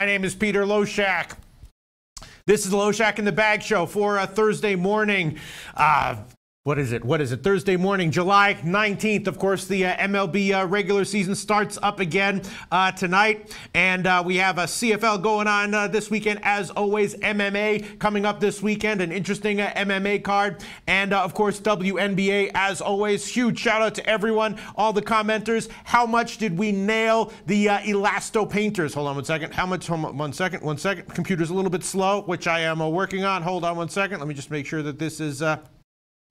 My name is Peter Loshak. This is the Loshak in the Bag Show for Thursday morning. What is it? Thursday morning, July 19th. Of course, the MLB regular season starts up again tonight. And we have a CFL going on this weekend. As always, MMA coming up this weekend. An interesting MMA card. And, of course, WNBA, as always. Huge shout out to everyone, all the commenters. How much did we nail the Elasto Painters? Hold on one second. How much? One second. Computer's a little bit slow, which I am working on. Hold on one second. Let me just make sure that this is...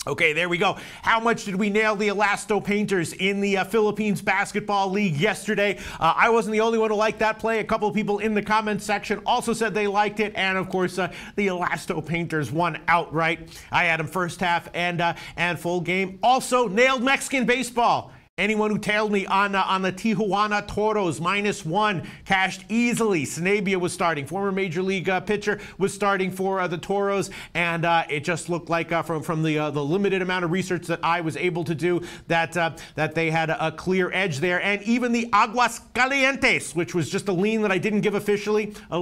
Okay, there we go. How much did we nail the Elasto Painters in the Philippines Basketball League yesterday? I wasn't the only one who liked that play. A couple of people in the comments section also said they liked it. And, of course, the Elasto Painters won outright. I had them first half and full game. Also, nailed Mexican baseball. Anyone who tailed me on the Tijuana Toros -1 cashed easily. Sanabia was starting. Former Major League pitcher was starting for the Toros, and it just looked like from the limited amount of research that I was able to do that they had a clear edge there. And even the Aguascalientes, which was just a lean that I didn't give officially, the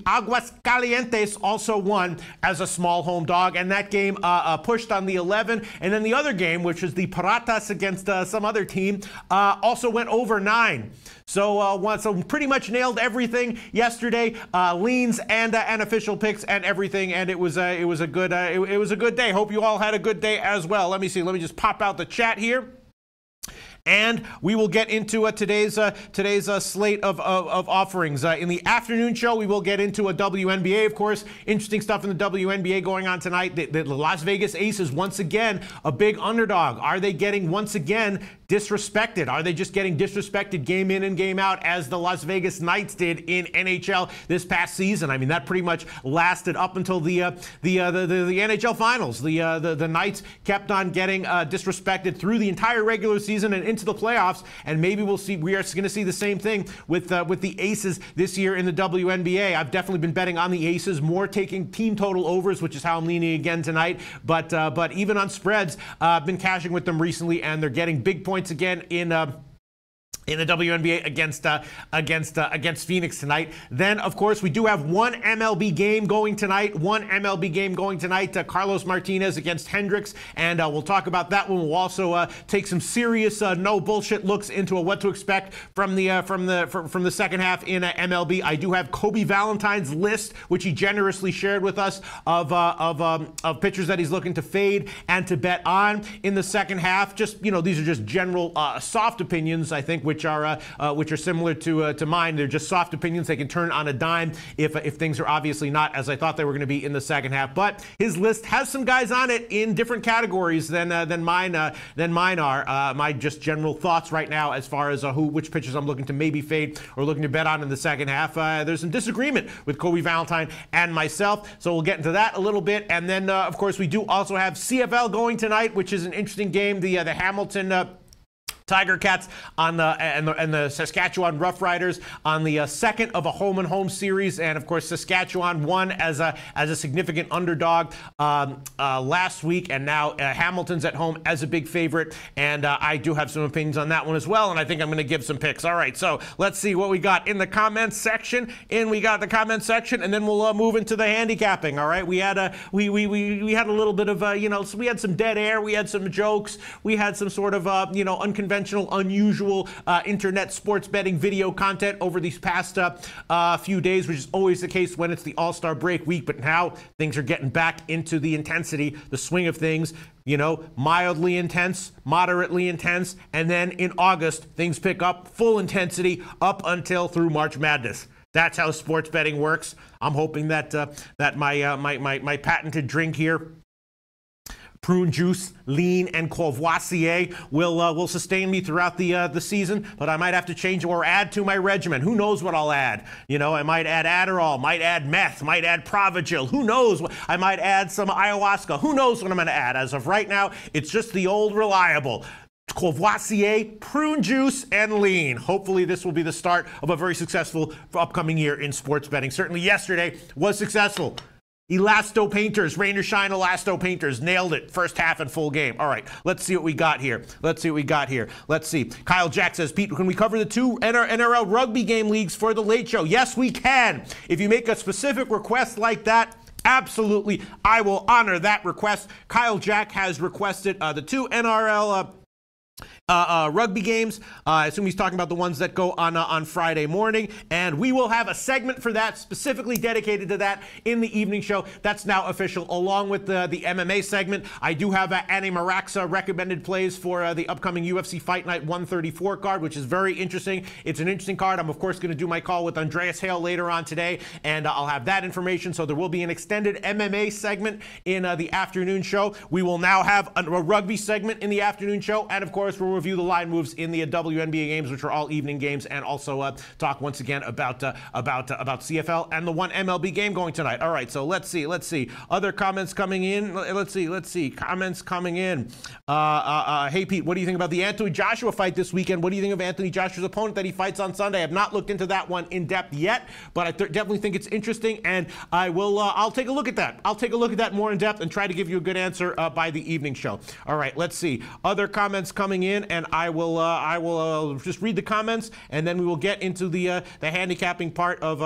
Aguascalientes also won as a small home dog, and that game pushed on the 11. And then the other game, which was the Piratas against some other team, also went over 9. So pretty much nailed everything yesterday, leans and official picks and everything, and it was a good day. Hope you all had a good day as well. Let me see. Let me just pop out the chat here. And we will get into today's slate of offerings. In the afternoon show, we will get into a WNBA, of course. Interesting stuff in the WNBA going on tonight. The Las Vegas Aces, once again, a big underdog. Are they getting, once again, disrespected? Are they just getting disrespected game in and game out as the Las Vegas Knights did in NHL this past season? I mean, that pretty much lasted up until the NHL Finals. The Knights kept on getting disrespected through the entire regular season and into the playoffs, and maybe we are going to see the same thing with the Aces this year in the WNBA. I've definitely been betting on the Aces, more taking team total overs, which is how I'm leaning again tonight. But even on spreads, I've been cashing with them recently, and they're getting big points again in the WNBA against Phoenix tonight. Then, of course, we do have one MLB game going tonight. Carlos Martinez against Hendricks, and we'll talk about that one. We'll also take some serious no bullshit looks into what to expect from the second half in MLB. I do have Kobe Valentine's list, which he generously shared with us of pitchers that he's looking to fade and to bet on in the second half. Just, these are just general soft opinions, I think, which are similar to mine. They're just soft opinions. They can turn on a dime if things are obviously not as I thought they were going to be in the second half. But his list has some guys on it in different categories than mine are. My just general thoughts right now as far as which pitchers I'm looking to maybe fade or looking to bet on in the second half. There's some disagreement with Kobe Valentine and myself, so we'll get into that a little bit. And then, of course, we do also have CFL going tonight, which is an interesting game. The Hamilton Tiger Cats and the Saskatchewan Roughriders on the second of a home-and-home series, and of course Saskatchewan won as a significant underdog last week, and now Hamilton's at home as a big favorite, and I do have some opinions on that one as well, and I think I'm going to give some picks. All right, so let's see what we got in the comments section. And then we'll move into the handicapping. All right, we had a little bit of so we had some dead air, we had some jokes, we had some sort of unconventional, unusual internet sports betting video content over these past few days, which is always the case when it's the All-Star break week. But now things are getting back into the intensity, the swing of things. Mildly intense, moderately intense, and then in August things pick up full intensity up until through March Madness. That's how sports betting works. I'm hoping that my patented drink here, prune juice, lean, and Courvoisier will sustain me throughout the season, but I might have to change or add to my regimen. Who knows what I'll add? I might add Adderall, might add meth, might add Provigil. Who knows? I might add some ayahuasca. Who knows what I'm going to add? As of right now, it's just the old reliable Courvoisier, prune juice, and lean. Hopefully this will be the start of a very successful upcoming year in sports betting. Certainly yesterday was successful. Elasto Painters, Rain or Shine Elasto Painters, nailed it. First half and full game. All right, let's see what we got here. Let's see. Kyle Jack says, Pete, can we cover the 2 NRL rugby game leagues for the Late Show? Yes, we can. If you make a specific request like that, absolutely, I will honor that request. Kyle Jack has requested the 2 NRL rugby games. I assume he's talking about the ones that go on Friday morning, and we will have a segment for that specifically dedicated to that in the evening show. That's now official, along with the MMA segment. I do have Annie Maraxa recommended plays for the upcoming UFC Fight Night 134 card, which is very interesting. It's an interesting card. I'm of course going to do my call with Andreas Hale later on today, and I'll have that information. So there will be an extended MMA segment in the afternoon show. We will now have a rugby segment in the afternoon show, and of course we'll review the line moves in the WNBA games, which are all evening games, and also talk once again about CFL and the 1 MLB game going tonight. All right, so let's see. Other comments coming in. Let's see. Comments coming in. Hey Pete, what do you think about the Anthony Joshua fight this weekend? What do you think of Anthony Joshua's opponent that he fights on Sunday? I have not looked into that one in depth yet, but I definitely think it's interesting, and I'll take a look at that. I'll take a look at that more in depth and try to give you a good answer by the evening show. All right, let's see. Other comments coming in, and I will just read the comments, and then we will get into the handicapping part of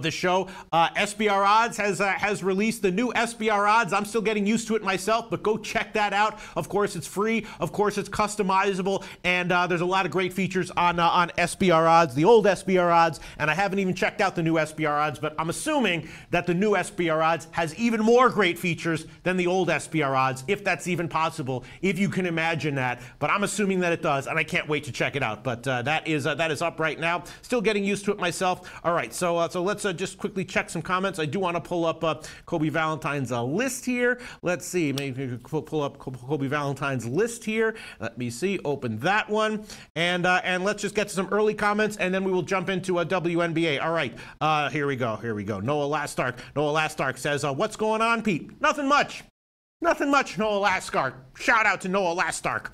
the show. SBR Odds has released the new SBR Odds. I'm still getting used to it myself, but go check that out. Of course, it's free. Of course, it's customizable, and there's a lot of great features on SBR Odds, the old SBR Odds, and I haven't even checked out the new SBR Odds, but I'm assuming that the new SBR Odds has even more great features than the old SBR Odds, if that's even possible, if you can imagine that. But I'm assuming that it does, and I can't wait to check it out. But that is up right now. Still getting used to it myself. All right, so let's just quickly check some comments. I do want to pull up Kobe Valentine's list here. Let's see. Maybe pull up Kobe Valentine's list here. Let me see. Open that one. And let's just get to some early comments, and then we will jump into a WNBA. All right. Here we go. Noah Lastark says, what's going on, Pete? Nothing much. Nothing much, Noah Lastark. Shout out to Noah Lastark.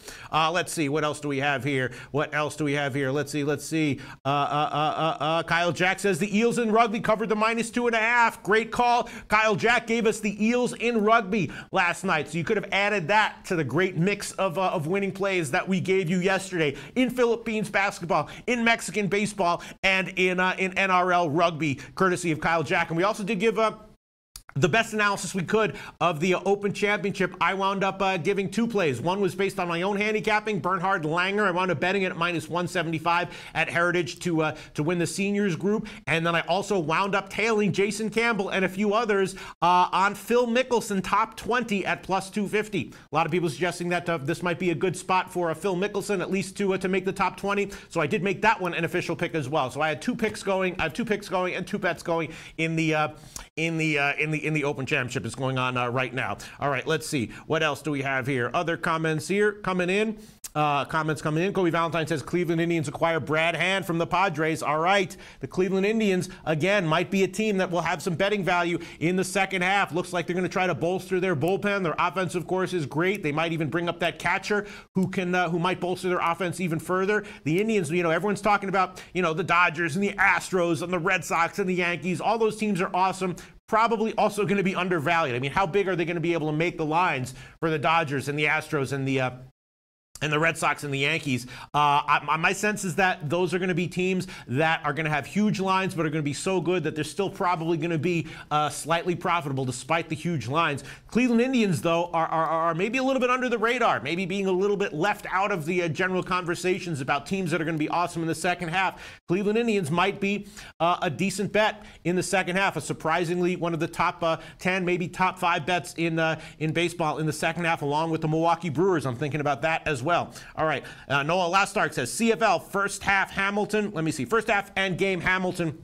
Let's see, what else do we have here? Let's see. Kyle Jack says the Eels in rugby covered the -2.5. Great call. Kyle Jack gave us the Eels in rugby last night, so you could have added that to the great mix of winning plays that we gave you yesterday in Philippines basketball, in Mexican baseball, and in NRL rugby, courtesy of Kyle Jack. And we also did give the best analysis we could of the Open Championship. I wound up giving 2 plays. One was based on my own handicapping, Bernhard Langer. I wound up betting it at -175 at Heritage to win the seniors group. And then I also wound up tailing Jason Campbell and a few others on Phil Mickelson, top 20 at +250. A lot of people suggesting that this might be a good spot for Phil Mickelson, at least to make the top 20. So I did make that one an official pick as well. So I had 2 picks going. I have 2 picks going and 2 bets going in the Open Championship is going on right now. All right, let's see. What else do we have here? Other comments here coming in. Kobe Valentine says Cleveland Indians acquire Brad Hand from the Padres. All right. The Cleveland Indians, again, might be a team that will have some betting value in the second half. Looks like they're going to try to bolster their bullpen. Their offense, of course, is great. They might even bring up that catcher who might bolster their offense even further. The Indians, everyone's talking about, the Dodgers and the Astros and the Red Sox and the Yankees. All those teams are awesome. Probably also going to be undervalued. I mean, how big are they going to be able to make the lines for the Dodgers and the Astros and the Red Sox and the Yankees? My sense is that those are going to be teams that are going to have huge lines, but are going to be so good that they're still probably going to be slightly profitable despite the huge lines. Cleveland Indians, though, are maybe a little bit under the radar, maybe being a little bit left out of the general conversations about teams that are going to be awesome in the second half. Cleveland Indians might be a decent bet in the second half, surprisingly one of the top 10, maybe top 5 bets in baseball in the second half, along with the Milwaukee Brewers. I'm thinking about that as well. All right. Noah Lastark says CFL first half Hamilton. Let me see. First half and game Hamilton.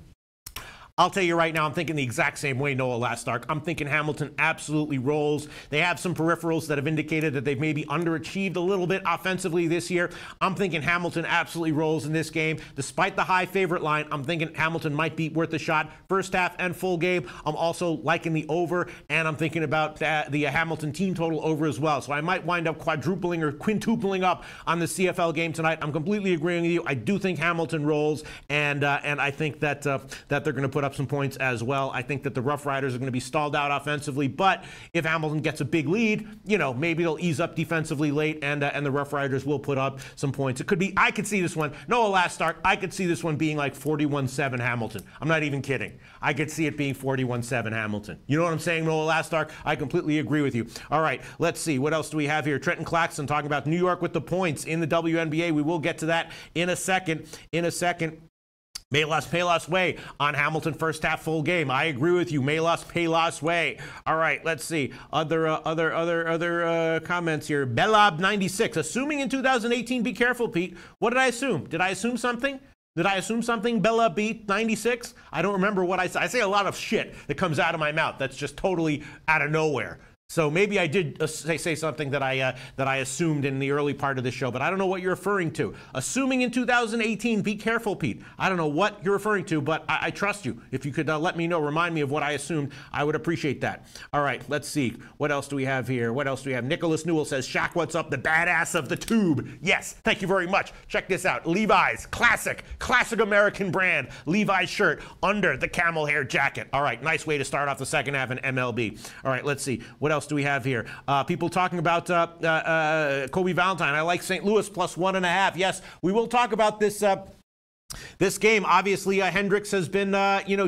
I'll tell you right now, I'm thinking the exact same way, Noah Lastark. I'm thinking Hamilton absolutely rolls. They have some peripherals that have indicated that they've maybe underachieved a little bit offensively this year. I'm thinking Hamilton absolutely rolls in this game. Despite the high favorite line, I'm thinking Hamilton might be worth a shot. First half and full game. I'm also liking the over, and I'm thinking about the Hamilton team total over as well. So I might wind up quadrupling or quintupling up on the CFL game tonight. I'm completely agreeing with you. I do think Hamilton rolls, and I think that they're going to put up up some points as well. I think that the Rough Riders are going to be stalled out offensively, but if Hamilton gets a big lead, maybe they'll ease up defensively late, and the Rough Riders will put up some points. It could be, I could see this one, Noah last start, I could see this one being like 41-7 Hamilton. I'm not even kidding. I could see it being 41-7 Hamilton. You know what I'm saying, Noah last start? I completely agree with you. All right, let's see. What else do we have here? Trenton Claxton talking about New York with the points in the WNBA. We will get to that in a second. Payless way on Hamilton first half full game. I agree with you. Payless way. All right, let's see. Other comments here. Belab96. Assuming in 2018, be careful, Pete. What did I assume? Did I assume something? Bella beat 96? I don't remember what I said. I say a lot of shit that comes out of my mouth that's just totally out of nowhere. So maybe I did say something that I assumed in the early part of the show, but I don't know what you're referring to. Assuming in 2018, be careful, Pete. I don't know what you're referring to, but I trust you. If you could let me know, remind me of what I assumed, I would appreciate that. All right, let's see. What else do we have here? Nicholas Newell says, Shaq, what's up? The badass of the tube. Yes, thank you very much. Check this out. Levi's, classic American brand. Levi's shirt under the camel hair jacket. All right, nice way to start off the second half in MLB. All right, let's see. What else do we have here? People talking about Kobe Valentine. I like St. Louis plus 1.5. Yes, we will talk about this. This game, obviously, Hendricks has been,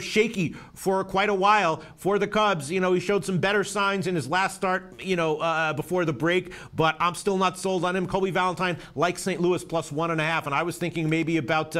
shaky for quite a while for the Cubs. He showed some better signs in his last start, before the break, but I'm still not sold on him. Kobe Valentine likes St. Louis plus 1.5, and I was thinking maybe about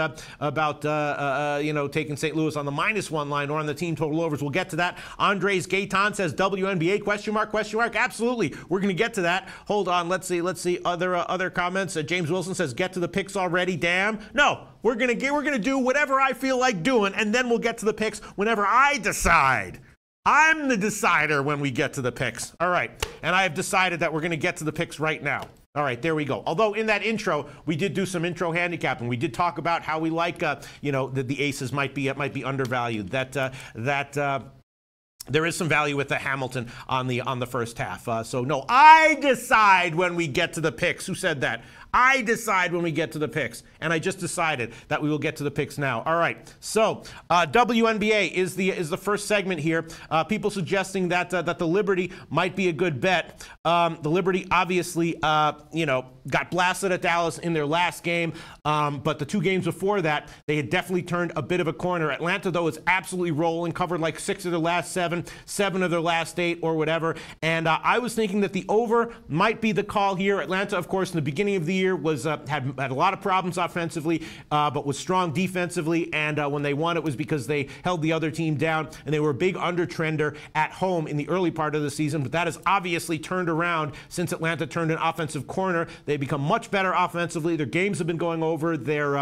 taking St. Louis on the -1 line or on the team total overs. We'll get to that. Andres Gaetan says WNBA question mark. Absolutely, we're going to get to that. Hold on, let's see other comments. James Wilson says get to the picks already. Damn, no. We're going to do whatever I feel like doing, and then we'll get to the picks whenever I decide. I'm the decider when we get to the picks. All right, and I have decided that we're going to get to the picks right now. All right, there we go. Although in that intro, we did do some intro handicapping. We did talk about how we like, that the aces might be undervalued. There is some value with the Hamilton on the first half. So no, I decide when we get to the picks. Who said that? I decide when we get to the picks, and I just decided that we will get to the picks now. All right, so WNBA is the first segment here. People suggesting that the Liberty might be a good bet. The Liberty obviously, got blasted at Dallas in their last game, but the 2 games before that, they had definitely turned a bit of a corner. Atlanta, though, is absolutely rolling, covered like 6 of their last 7 of their last 8, or whatever. And I was thinking that the over might be the call here. Atlanta, of course, in the beginning of the year was had a lot of problems offensively, but was strong defensively. And when they won, it was because they held the other team down, and they were a big under-trender at home in the early part of the season. But that has obviously turned around since Atlanta turned an offensive corner. They've become much better offensively. Their games have been going over. Their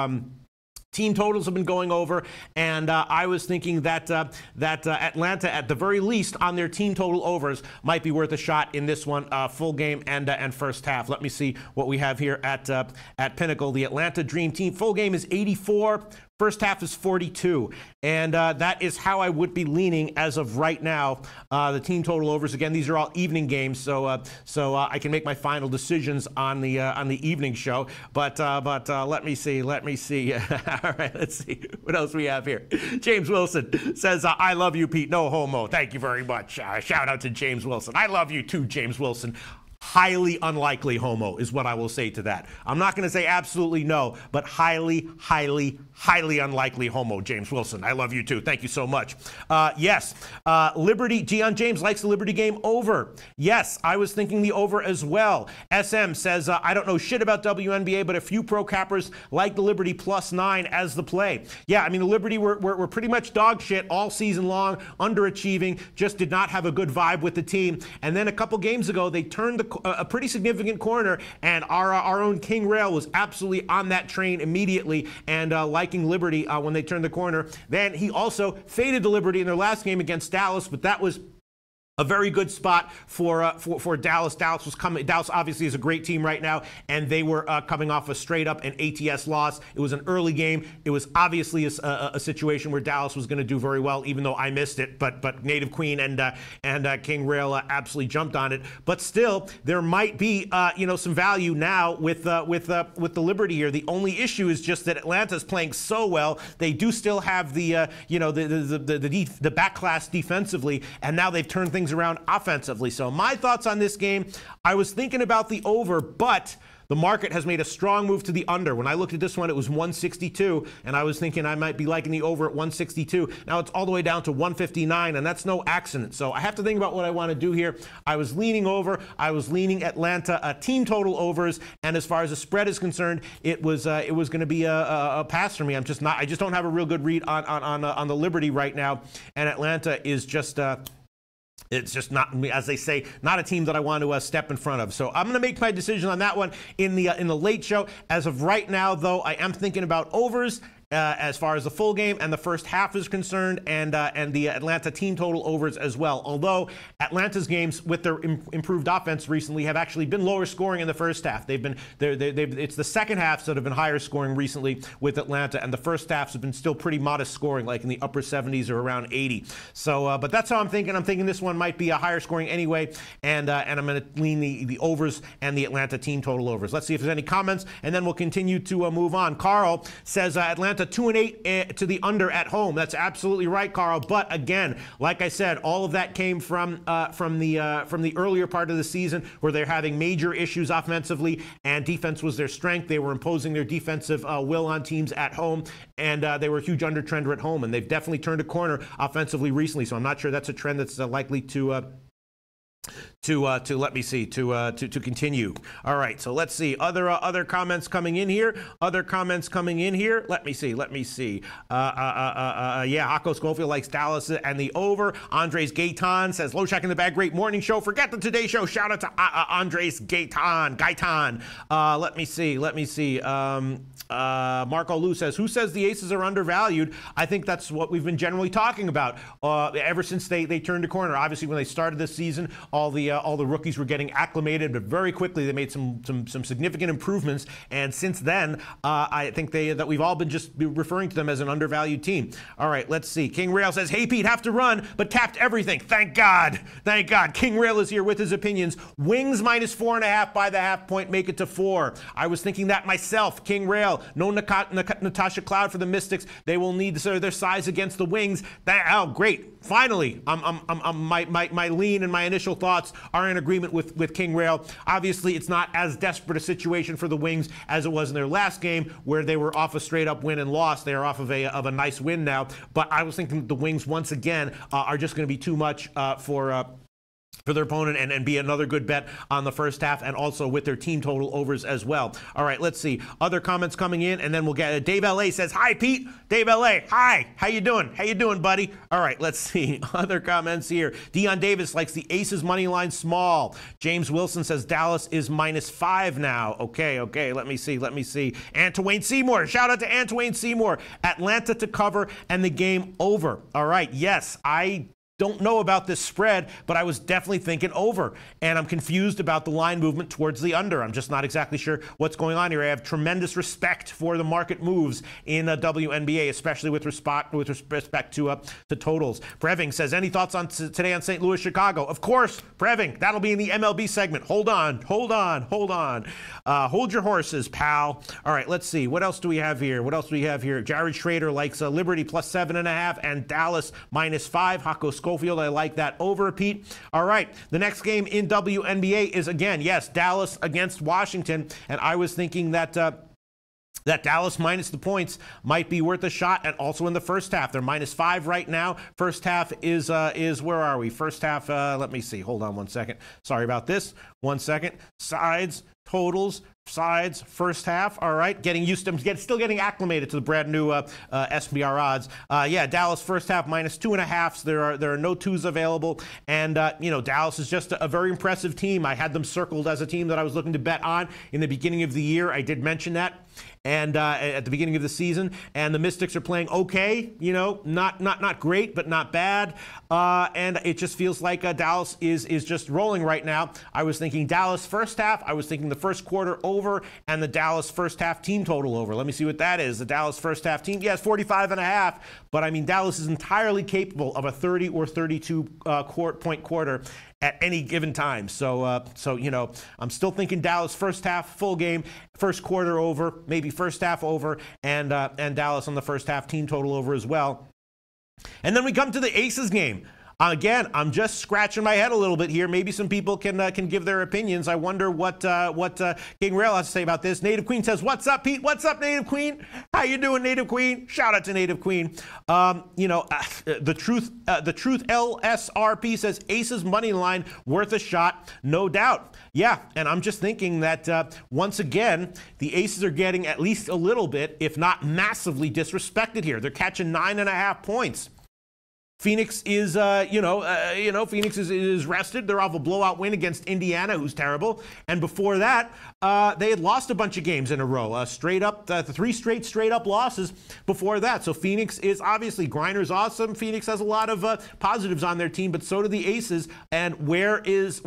team totals have been going over, and I was thinking that Atlanta, at the very least, on their team total overs, might be worth a shot in this one, full game and first half. Let me see what we have here at Pinnacle. The Atlanta Dream Team full game is 84. First half is 42, and that is how I would be leaning as of right now. The team total overs, again, these are all evening games, so I can make my final decisions on the evening show. But let me see. All right, let's see what else we have here. James Wilson says, "I love you, Pete. No homo." Thank you very much. Shout out to James Wilson. I love you too, James Wilson. Highly unlikely homo is what I will say to that. I'm not going to say absolutely no, but highly unlikely homo, James Wilson. I love you too. Thank you so much. Yes, Liberty, Gian James likes the Liberty game over. Yes, I was thinking the over as well. SM says, I don't know shit about WNBA, but a few pro cappers like the Liberty +9 as the play. Yeah, I mean, the Liberty were pretty much dog shit all season long, underachieving, just did not have a good vibe with the team. And then a couple games ago, they turned a pretty significant corner, and our own King Rail was absolutely on that train immediately and liking Liberty when they turned the corner. Then he also faded the Liberty in their last game against Dallas, but that was a very good spot for Dallas. Dallas obviously is a great team right now, and they were coming off a straight up and ATS loss. It was an early game. It was obviously a situation where Dallas was going to do very well, even though I missed it. But Native Queen and King Rail absolutely jumped on it. But still, there might be some value now with the Liberty here. The only issue is just that Atlanta's playing so well. They do still have the back class defensively, and now they've turned things around offensively. So my thoughts on this game, I was thinking about the over, but the market has made a strong move to the under. When I looked at this one, it was 162, and I was thinking I might be liking the over at 162. Now it's all the way down to 159, and that's no accident. So I have to think about what I want to do here. I was leaning over. I was leaning Atlanta team total overs, and as far as the spread is concerned, it was going to be a pass for me. I just don't have a real good read on the Liberty right now, and Atlanta is just. It's just not, as they say, not a team that I want to step in front of. So I'm going to make my decision on that one in the late show. As of right now, though, I am thinking about overs. As far as the full game and the first half is concerned, and the Atlanta team total overs as well. Although Atlanta's games with their improved offense recently have actually been lower scoring in the first half. It's the second halves that have been higher scoring recently with Atlanta, and the first halves have been still pretty modest scoring, like in the upper 70s or around 80. So, but that's how I'm thinking. I'm thinking this one might be a higher scoring anyway, and I'm going to lean the overs and the Atlanta team total overs. Let's see if there's any comments, and then we'll continue to move on. Carl says Atlanta 2-8 to the under at home. That's absolutely right, Carl. But again, like I said, all of that came from the earlier part of the season where they're having major issues offensively, and defense was their strength. They were imposing their defensive will on teams at home, and they were a huge under trender at home. And they've definitely turned a corner offensively recently. So I'm not sure that's a trend that's likely to continue. All right, so let's see other comments coming in here. Let me see. Yeah, Hako Schofield likes Dallas and the over. Andres Gaitan says Loshak in the bag, great morning show. Forget the Today Show. Shout out to Andres Gaitan. Let me see. Marco Lou says, who says the Aces are undervalued? I think that's what we've been generally talking about ever since they turned a corner. Obviously, when they started this season, all the rookies were getting acclimated, but very quickly they made some significant improvements. And since then, I think that we've all been just referring to them as an undervalued team. All right, let's see. King Rail says, hey Pete, have to run, but tapped everything. Thank God. King Rail is here with his opinions. Wings -4.5 by the half point, make it to 4. I was thinking that myself. King Rail, no Natasha Cloud for the Mystics. They will need their size against the Wings. Oh, great. Finally, my lean and my initial thoughts are in agreement with King Rail. Obviously, it's not as desperate a situation for the Wings as it was in their last game, where they were off a straight-up win and lost. They are off of a nice win now. But I was thinking the Wings, once again, are just going to be too much for their opponent and be another good bet on the first half, and also with their team total overs as well. All right, let's see. Other comments coming in, and then we'll get Dave L.A. says, hi, Pete. Dave L.A., hi. How you doing, buddy? All right, let's see. Other comments here. Dion Davis likes the Aces money line small. James Wilson says Dallas is -5 now. Okay, let me see. Antoine Seymour. Shout out to Antoine Seymour. Atlanta to cover and the game over. All right, yes, I don't know about this spread, but I was definitely thinking over, and I'm confused about the line movement towards the under. I'm just not exactly sure what's going on here. I have tremendous respect for the market moves in WNBA, especially with respect to totals. Preving says, any thoughts on today on St. Louis, Chicago? Of course, Preving. That'll be in the MLB segment. Hold on. Hold your horses, pal. All right, let's see. What else do we have here? Jared Schrader likes Liberty +7.5 and Dallas -5. Hako Schofield, I like that over, Pete. All right, the next game in WNBA is, again, yes, Dallas against Washington, and I was thinking that Dallas minus the points might be worth a shot, and also in the first half. They're -5 right now. First half is where are we? First half, let me see. Hold on one second. Sorry about this. 1 second. Sides, totals, sides, first half. All right, getting used to, still getting acclimated to the brand new SBR odds. Yeah, Dallas first half -2.5. There are no twos available, and Dallas is just a very impressive team. I had them circled as a team that I was looking to bet on in the beginning of the year. I did mention that. And at the beginning of the season, and the Mystics are playing okay, not great, but not bad. And it just feels like Dallas is just rolling right now. I was thinking Dallas first half. I was thinking the first quarter over, and the Dallas first half team total over. Let me see what that is. The Dallas first half team, yes, 45.5. But I mean, Dallas is entirely capable of a 30 or 32 point quarter at any given time. So I'm still thinking Dallas first half full game, first quarter over, maybe first half over, and Dallas on the first half team total over as well. And then we come to the Aces game. Again, I'm just scratching my head a little bit here. Maybe some people can give their opinions. I wonder what King Rail has to say about this. Native Queen says, "What's up, Pete? What's up, Native Queen? How you doing, Native Queen?" Shout out to Native Queen. The truth LSRP says Aces money line worth a shot, no doubt. Yeah, and I'm just thinking that once again, the Aces are getting at least a little bit, if not massively, disrespected here. They're catching 9.5 points. Phoenix is, Phoenix is rested. They're off a blowout win against Indiana, who's terrible. And before that, they had lost a bunch of games in a row. Three straight up losses before that. So Phoenix is obviously, Griner's awesome. Phoenix has a lot of positives on their team, but so do the Aces. And who's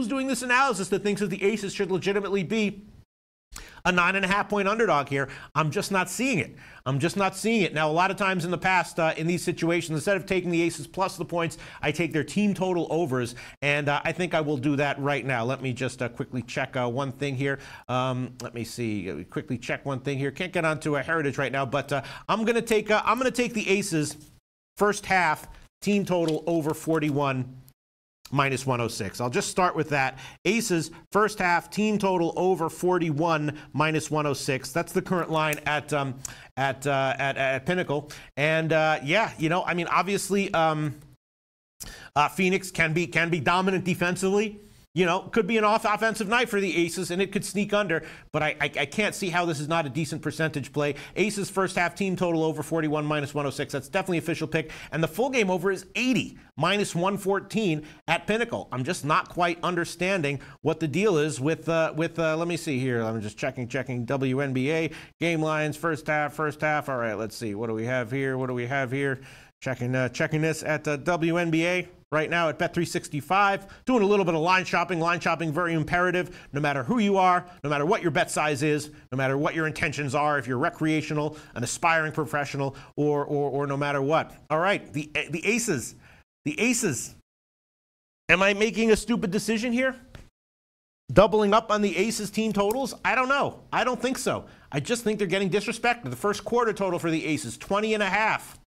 doing this analysis that thinks that the Aces should legitimately be a 9.5 point underdog here? I'm just not seeing it. Now, a lot of times in the past, in these situations, instead of taking the Aces plus the points, I take their team total overs, and I think I will do that right now. Let me just quickly check one thing here. Let me see. Quickly check one thing here. Can't get onto a Heritage right now, but I'm gonna take the Aces first half team total over 41. -106. I'll just start with that. Aces first half team total over 41 -106. That's the current line at Pinnacle. And obviously Phoenix can be dominant defensively. Could be an offensive night for the Aces, and it could sneak under, but I can't see how this is not a decent percentage play. Aces first half team total over 41 -106. That's definitely official pick. And the full game over is 80 -114 at Pinnacle. I'm just not quite understanding what the deal is with let me see here. I'm just checking WNBA game lines, first half. All right, let's see. What do we have here? Checking this at WNBA. Right now at Bet365, doing a little bit of line shopping. Line shopping, very imperative, no matter who you are, no matter what your bet size is, no matter what your intentions are, if you're recreational, an aspiring professional, or no matter what. All right, the Aces. Am I making a stupid decision here? Doubling up on the Aces team totals? I don't know. I don't think so. I just think they're getting disrespected. The first quarter total for the Aces, 20.5.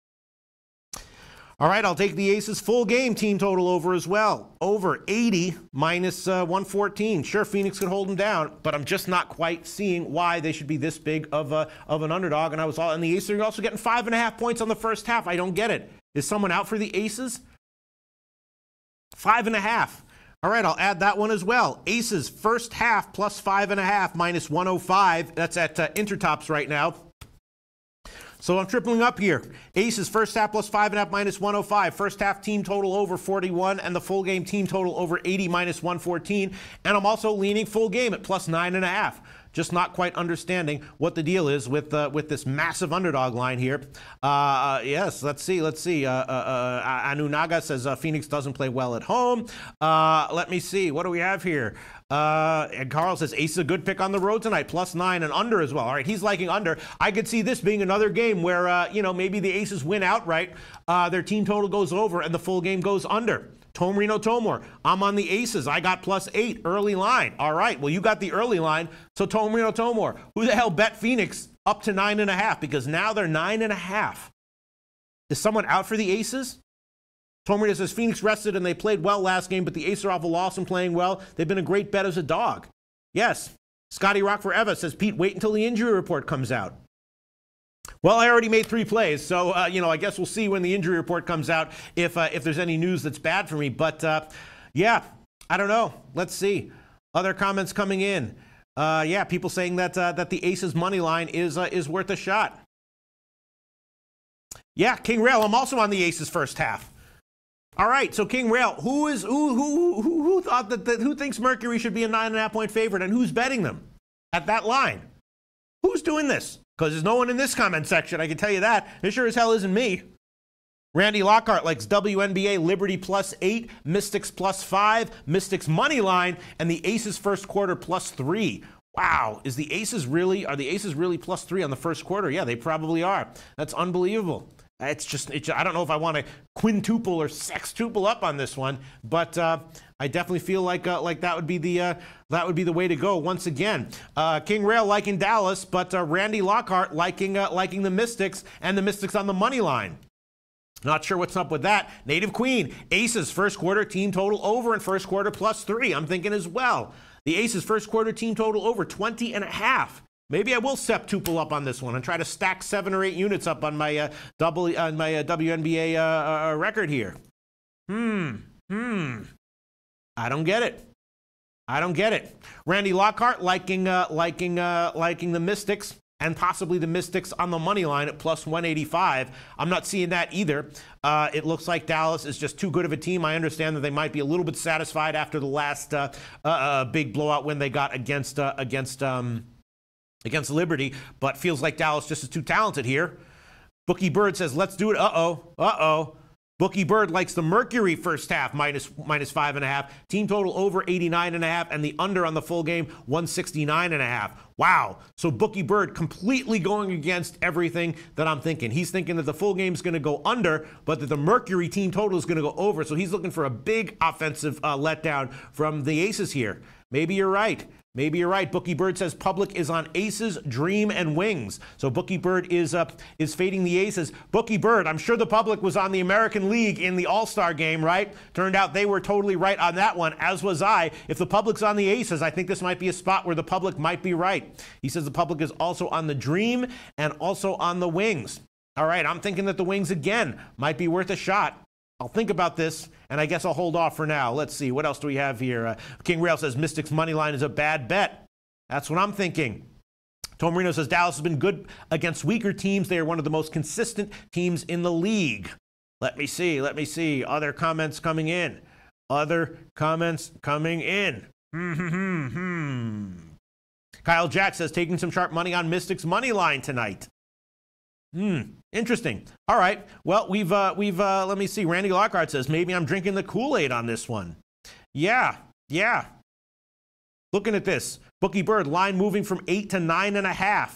All right, I'll take the Aces full game team total over as well. Over 80 -114. Sure, Phoenix could hold them down, but I'm just not quite seeing why they should be this big of an underdog. And the Aces are also getting 5.5 points on the first half. I don't get it. Is someone out for the Aces? 5.5. All right, I'll add that one as well. Aces first half plus 5.5 -105. That's at Intertops right now. So I'm tripling up here. Aces first half plus 5.5 -105. First half team total over 41, and the full game team total over 80 -114. And I'm also leaning full game at plus 9.5. Just not quite understanding what the deal is with this massive underdog line here. Yes, let's see. Anunaga says Phoenix doesn't play well at home. Let me see. What do we have here? And Carl says Ace is a good pick on the road tonight, plus 9 and under as well. All right, he's liking under. I could see this being another game where, maybe the Aces win outright. Their team total goes over and the full game goes under. Tomarino Tomor, I'm on the Aces. I got plus 8 early line. All right, well, you got the early line. So Tomarino Tomor, who the hell bet Phoenix up to 9.5? Because now they're 9.5. Is someone out for the Aces? Tomarino says Phoenix rested and they played well last game, but the Aces are off a loss and playing well. They've been a great bet as a dog. Yes. Scotty Rock Forever says, Pete, wait until the injury report comes out. Well, I already made 3 plays, so, I guess we'll see when the injury report comes out if there's any news that's bad for me. But, yeah, I don't know. Let's see. Other comments coming in. Yeah, people saying that that the Aces money line is worth a shot. Yeah, King Rail. I'm also on the Aces first half. All right, so King Rail, who thought that who thinks Mercury should be a 9.5-point favorite, and who's betting them at that line? Who's doing this? Because there's no one in this comment section, I can tell you that. It sure as hell isn't me. Randy Lockhart likes WNBA Liberty +8, Mystics +5, Mystics money line, and the Aces first quarter +3. Wow, are the Aces really +3 on the first quarter? Yeah, they probably are. That's unbelievable. It's just I don't know if I want to quintuple or sextuple up on this one, but I definitely feel like that would be the way to go once again. King Rail liking Dallas, but Randy Lockhart liking the Mystics, and the Mystics on the money line. Not sure what's up with that. Native Queen, Aces first quarter team total over and first quarter +3. I'm thinking as well. The Aces first quarter team total over 20.5. Maybe I will septuple up on this one and try to stack 7 or 8 units up on my WNBA record here. I don't get it. Randy Lockhart liking the Mystics, and possibly the Mystics on the money line at +185. I'm not seeing that either. It looks like Dallas is just too good of a team. I understand that they might be a little bit satisfied after the last big blowout win they got against Liberty, but feels like Dallas just is too talented here. Bookie Bird says, let's do it. Uh-oh. Bookie Bird likes the Mercury first half minus 5.5. Team total over 89.5, and the under on the full game 169.5. Wow. So Bookie Bird completely going against everything that I'm thinking. He's thinking that the full game is going to go under, but that the Mercury team total is going to go over. So he's looking for a big offensive letdown from the Aces here. Maybe you're right. Bookie Bird says public is on Aces, Dream, and Wings. So Bookie Bird is fading the Aces. Bookie Bird, I'm sure the public was on the American League in the All-Star game, right? Turned out they were totally right on that one, as was I. If the public's on the Aces, I think this might be a spot where the public might be right. He says the public is also on the Dream and also on the Wings. All right, I'm thinking that the Wings, again, might be worth a shot. I'll think about this, and I guess I'll hold off for now. Let's see. What else do we have here? King Rail says Mystics money line is a bad bet. That's what I'm thinking. Tom Marino says Dallas has been good against weaker teams. They are one of the most consistent teams in the league. Let me see. Other comments coming in. Kyle Jack says taking some sharp money on Mystics money line tonight. Interesting. All right. Well, we've let me see. Randy Lockhart says maybe I'm drinking the Kool-Aid on this one. Yeah. Looking at this, Bookie Bird line moving from 8 to 9.5.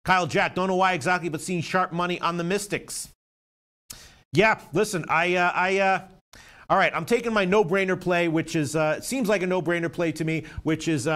Kyle Jack, don't know why exactly, but seeing sharp money on the Mystics. Yeah. Listen, all right, I'm taking my no-brainer play, which is seems like a no-brainer play to me, which is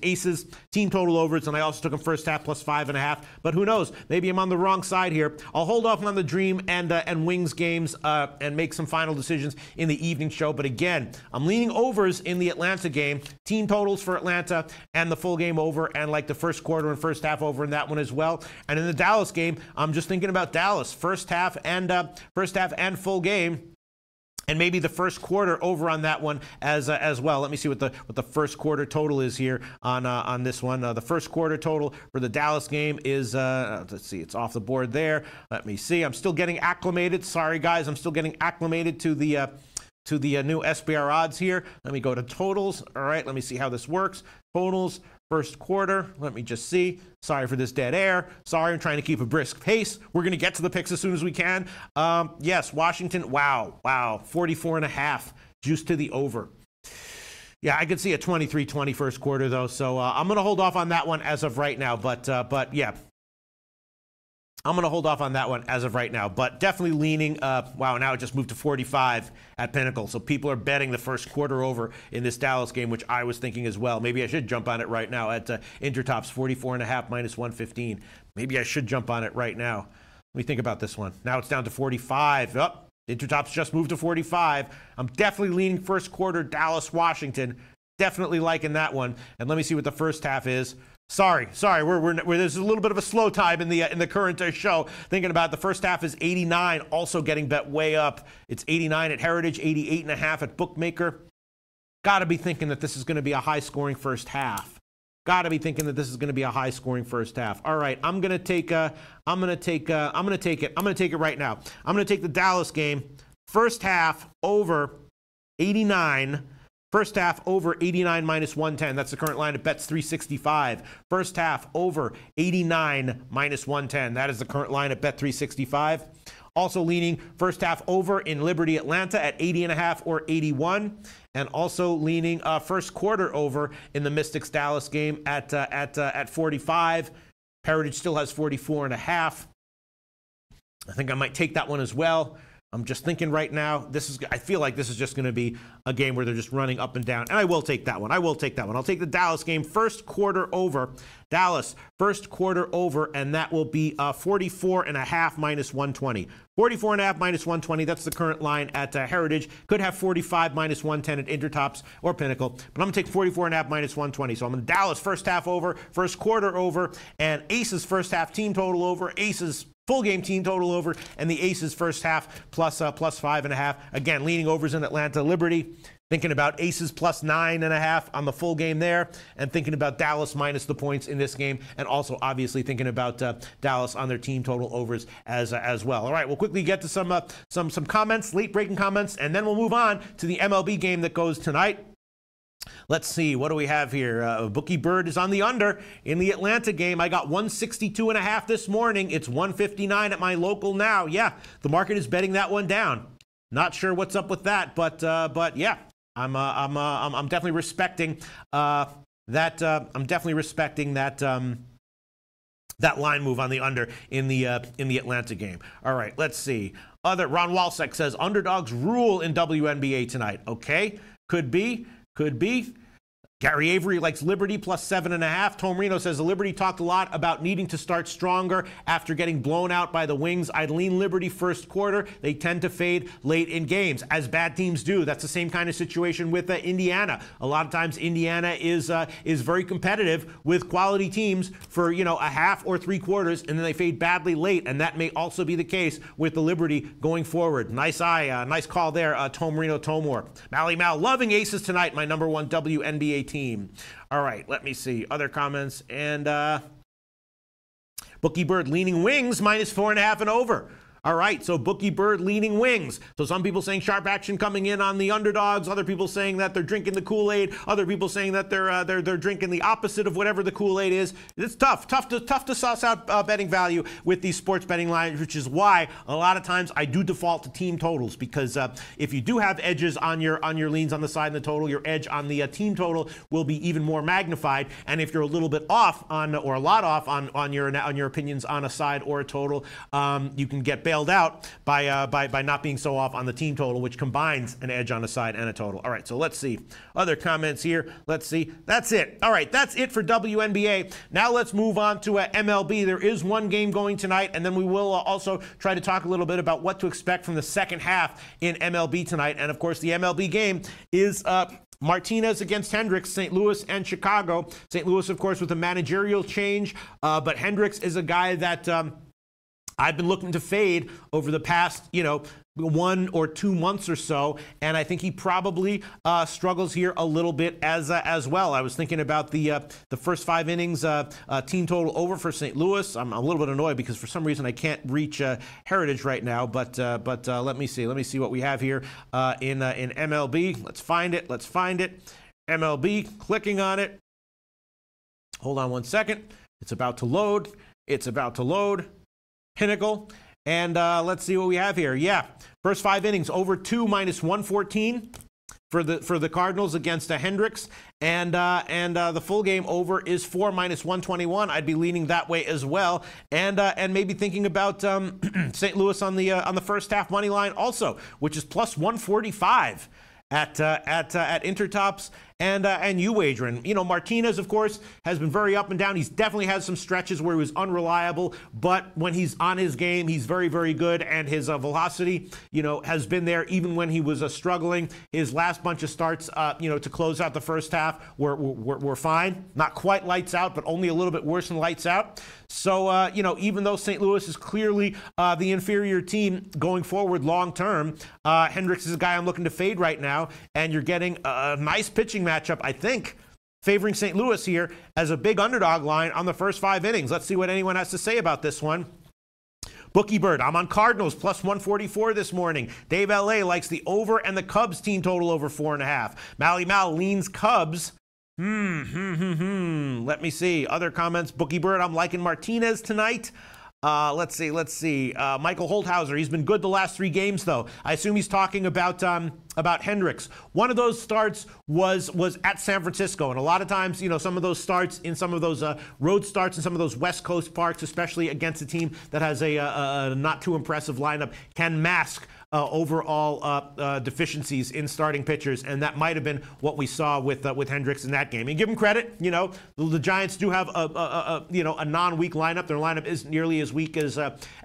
Aces team total overs, and I also took them first half +5.5. But who knows? Maybe I'm on the wrong side here. I'll hold off on the Dream and Wings games and make some final decisions in the evening show. But again, I'm leaning overs in the Atlanta game. Team totals for Atlanta and the full game over, and like the first quarter and first half over in that one as well. And in the Dallas game, I'm just thinking about Dallas first half and full game. And maybe the first quarter over on that one as well. Let me see what the first quarter total is here on this one. The first quarter total for the Dallas game is let's see, it's off the board there. Let me see. I'm still getting acclimated. Sorry guys, I'm still getting acclimated to the new SBR odds here. Let me go to totals. All right, let me see how this works. Totals. First quarter, let me just see. Sorry for this dead air. Sorry, I'm trying to keep a brisk pace. We're going to get to the picks as soon as we can. Yes, Washington, wow, 44.5, juice to the over. Yeah, I could see a 23-20 first quarter, though, so I'm going to hold off on that one as of right now. But yeah, I'm going to hold off on that one as of right now, but definitely leaning, wow, now it just moved to 45 at Pinnacle. So people are betting the first quarter over in this Dallas game, which I was thinking as well. Maybe I should jump on it right now at Intertops 44.5 minus 115. Maybe I should jump on it right now. Let me think about this one. Now it's down to 45. Oh, Intertops just moved to 45. I'm definitely leaning first quarter Dallas, Washington. Definitely liking that one. And let me see what the first half is. Sorry. There's a little bit of a slow time in the current show. Thinking about it, the first half is 89, also getting bet way up. It's 89 at Heritage, 88.5 at Bookmaker. got to be thinking that this is going to be a high-scoring first half. Got to be thinking that this is going to be a high-scoring first half. All right, I'm going to take it right now. I'm going to take the Dallas game. First half over 89. First half over 89 minus 110. That's the current line at bets 365. First half over 89 minus 110. That is the current line at bet 365. Also leaning first half over in Liberty Atlanta at 80.5 or 81. And also leaning first quarter over in the Mystics Dallas game at 45. Heritage still has 44.5. I think I might take that one as well. I'm just thinking right now, I feel like this is just going to be a game where they're just running up and down. And I will take that one. I'll take the Dallas game, first quarter over. Dallas, first quarter over, and that will be 44.5 minus 120. 44.5 minus 120, that's the current line at Heritage. Could have 45 minus 110 at Intertops or Pinnacle, but I'm going to take 44.5 minus 120. So I'm in Dallas, first half over, first quarter over, and Aces first half team total over, Aces full game team total over, and the Aces first half plus 5.5. Again, leaning overs in Atlanta Liberty. Thinking about Aces plus 9.5 on the full game there, and thinking about Dallas minus the points in this game, and also obviously thinking about Dallas on their team total overs as well. All right, we'll quickly get to some comments, late breaking comments, and then we'll move on to the MLB game that goes tonight. Let's see, what do we have here? Bookie Bird is on the under in the Atlanta game. I got 162.5 this morning. It's 159 at my local now. Yeah, the market is betting that one down. Not sure what's up with that, but yeah, I'm definitely respecting that. I'm definitely respecting that line move on the under in the Atlanta game. All right, let's see. Ron Walsek says underdogs rule in WNBA tonight. Okay, could be. Gary Avery likes Liberty plus 7.5. Tom Reno says the Liberty talked a lot about needing to start stronger after getting blown out by the Wings. I'd lean Liberty first quarter. They tend to fade late in games, as bad teams do. That's the same kind of situation with Indiana. A lot of times Indiana is very competitive with quality teams for a half or three quarters, and then they fade badly late, and that may also be the case with the Liberty going forward. Nice call there, Tom Reno Tomor. Mally Mal loving Aces tonight, my number one WNBA team. All right, let me see other comments. And Bookie Bird leaning Wings minus 4.5 and over. All right, so Bookie Bird leaning Wings. So some people saying sharp action coming in on the underdogs. Other people saying that they're drinking the Kool-Aid. Other people saying that they're drinking the opposite of whatever the Kool-Aid is. It's tough to suss out betting value with these sports betting lines, which is why a lot of times I do default to team totals, because if you do have edges on your leans on the side and the total, your edge on the team total will be even more magnified. And if you're a little bit off on, or a lot off on your opinions on a side or a total, you can get bailed out by not being so off on the team total, which combines an edge on a side and a total. All right, so let's see other comments here. Let's see. That's it. All right, that's it for WNBA. Now let's move on to MLB. There is one game going tonight, and then we will also try to talk a little bit about what to expect from the second half in MLB tonight. And of course, the MLB game is Martinez against Hendricks, St. Louis and Chicago. St. Louis, of course, with a managerial change, but Hendricks is a guy that I've been looking to fade over the past, 1 or 2 months or so, and I think he probably struggles here a little bit as well. I was thinking about the first 5 innings team total over for St. Louis. I'm a little bit annoyed because for some reason I can't reach Heritage right now, but let me see what we have here in MLB. Let's find it. MLB, clicking on it. Hold on one second. It's about to load. Pinnacle, and let's see what we have here. Yeah, first 5 innings over 2 minus 114 for the Cardinals against Hendricks, and the full game over is 4 minus 121. I'd be leaning that way as well, and maybe thinking about St. Louis on the first half money line also, which is plus 145 at Intertops and you wagering. You know, Martinez, of course, has been very up and down. He's definitely had some stretches where he was unreliable, but when he's on his game, he's very, very good, and his velocity, you know, has been there even when he was struggling. His last bunch of starts, you know, to close out the first half were fine. Not quite lights out, but only a little bit worse than lights out. So, you know, even though St. Louis is clearly the inferior team going forward long term, Hendricks is a guy I'm looking to fade right now, and you're getting a nice pitching matchup, I think, favoring St. Louis here as a big underdog line on the first 5 innings. Let's see what anyone has to say about this one. Bookie Bird, I'm on Cardinals plus 144 this morning. Dave L.A. likes the over and the Cubs team total over 4.5. Mally Mal leans Cubs. Let me see. Other comments. Bookie Bird, I'm liking Martinez tonight. Let's see. Michael Holthauser, he's been good the last 3 games, though. I assume he's talking about Hendricks. One of those starts was at San Francisco, and a lot of times, you know, some of those starts in some of those road starts in some of those West Coast parks, especially against a team that has a not too impressive lineup, can mask overall deficiencies in starting pitchers, and that might have been what we saw with Hendricks in that game. And give him credit, you know, the Giants do have a non-weak lineup. Their lineup isn't nearly as weak as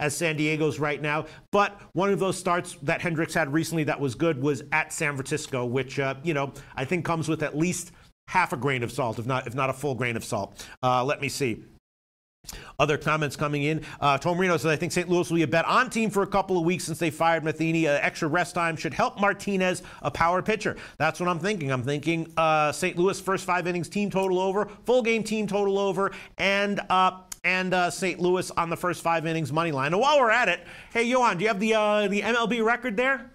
San Diego's right now, but one of those starts that Hendricks had recently that was good was at San Francisco, which you know, I think comes with at least half a grain of salt, if not a full grain of salt. Let me see. Other comments coming in. Tom Marino says, I think St. Louis will be a bet on team for a couple of weeks since they fired Matheny. Extra rest time should help Martinez, a power pitcher. That's what I'm thinking. I'm thinking St. Louis first 5 innings team total over, full game team total over, and St. Louis on the first 5 innings money line. And while we're at it, hey, Johan, do you have the MLB record there?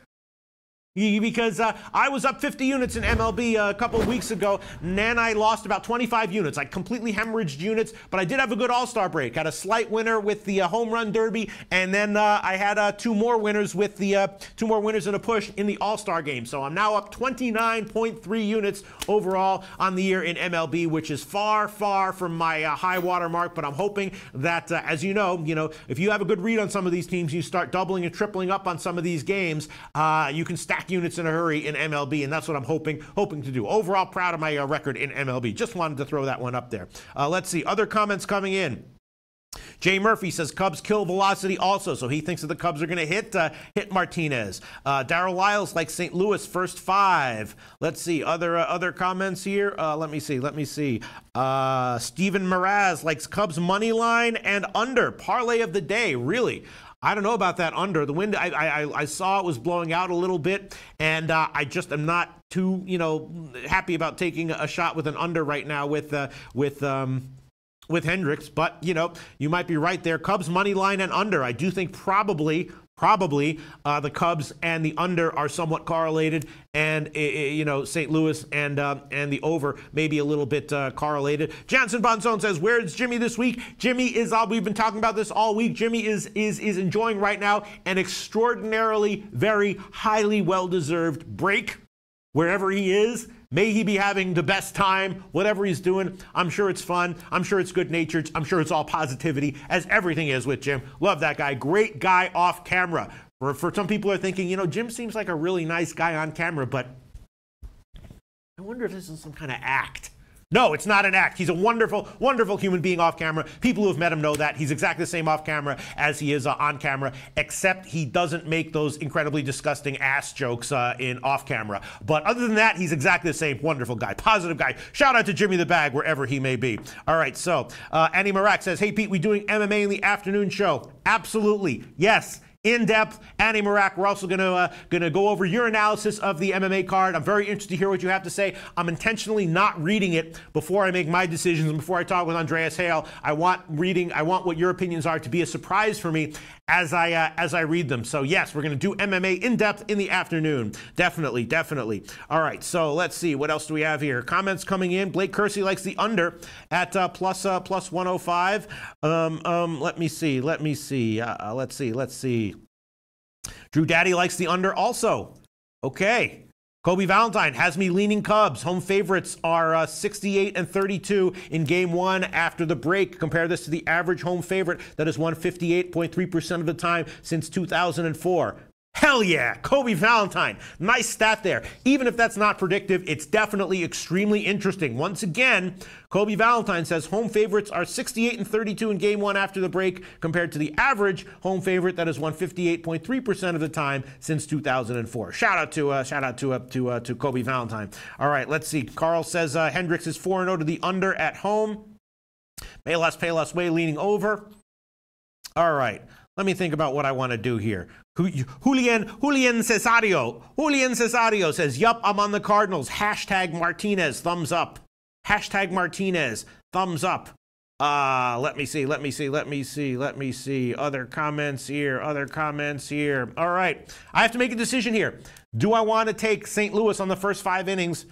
Because I was up 50 units in MLB a couple of weeks ago, and then I lost about 25 units. I completely hemorrhaged units, but I did have a good all-star break. Had a slight winner with the home run derby, and then I had 2 more winners with the 2 more winners in a push in the all-star game. So I'm now up 29.3 units overall on the year in MLB, which is far, far from my high water mark. But I'm hoping that, as you know, if you have a good read on some of these teams, you start doubling and tripling up on some of these games, you can stack units in a hurry in MLB, and that's what I'm hoping to do. Overall, proud of my record in MLB. Just wanted to throw that one up there. Let's see. Other comments coming in. Jay Murphy says Cubs kill velocity also, so he thinks that the Cubs are going to hit Martinez. Darryl Lyles likes St. Louis first 5. Let's see other comments here. Let me see. Steven Mraz likes Cubs money line and under parlay of the day. Really? I don't know about that under. The wind, I saw it was blowing out a little bit, and I just am not too, happy about taking a shot with an under right now with Hendricks. But, you might be right there. Cubs money line and under. I do think probably the Cubs and the under are somewhat correlated, and St. Louis and the over may be a little bit correlated. Jansen Bonzone says, "Where's Jimmy this week?" Jimmy is. We've been talking about this all week. Jimmy is enjoying right now an extraordinarily, very highly well-deserved break wherever he is. May he be having the best time, whatever he's doing. I'm sure it's fun. I'm sure it's good-natured. I'm sure it's all positivity, as everything is with Jim. Love that guy. Great guy off camera. For some people are thinking, Jim seems like a really nice guy on camera, but I wonder if this is some kind of act. No, it's not an act. He's a wonderful, wonderful human being off camera. People who have met him know that. He's exactly the same off camera as he is on camera, except he doesn't make those incredibly disgusting ass jokes in off camera. But other than that, he's exactly the same wonderful guy, positive guy. Shout out to Jimmy the Bag, wherever he may be. All right, so Andy Marak says, "Hey, Pete, we doing MMA in the afternoon show?" Absolutely. Yes. In depth, Andy Marak. We're also gonna go over your analysis of the MMA card. I'm very interested to hear what you have to say. I'm intentionally not reading it before I make my decisions and before I talk with Andreas Hale. I want what your opinions are to be a surprise for me as I read them. So yes, we're gonna do MMA in depth in the afternoon. Definitely. All right, so let's see what else do we have here. Comments coming in. Blake Kersey likes the under at plus 105. Let me see. Let's see. Drew Daddy likes the under also. Okay. Kobe Valentine has me leaning Cubs. Home favorites are 68 and 32 in Game 1 after the break. Compare this to the average home favorite that has won 58.3% of the time since 2004. Hell yeah, Kobe Valentine. Nice stat there. Even if that's not predictive, it's definitely extremely interesting. Once again, Kobe Valentine says home favorites are 68-32 in Game 1 after the break compared to the average home favorite that has won 58.3% of the time since 2004. Shout out to Kobe Valentine. All right, let's see. Carl says Hendricks is 4-0 to the under at home. Payless Way leaning over. All right. Let me think about what I want to do here. Julian Cesario says, yup, I'm on the Cardinals. Hashtag Martinez, thumbs up. Hashtag Martinez, thumbs up. Let me see. Other comments here. All right. I have to make a decision here. Do I want to take St. Louis on the first 5 innings?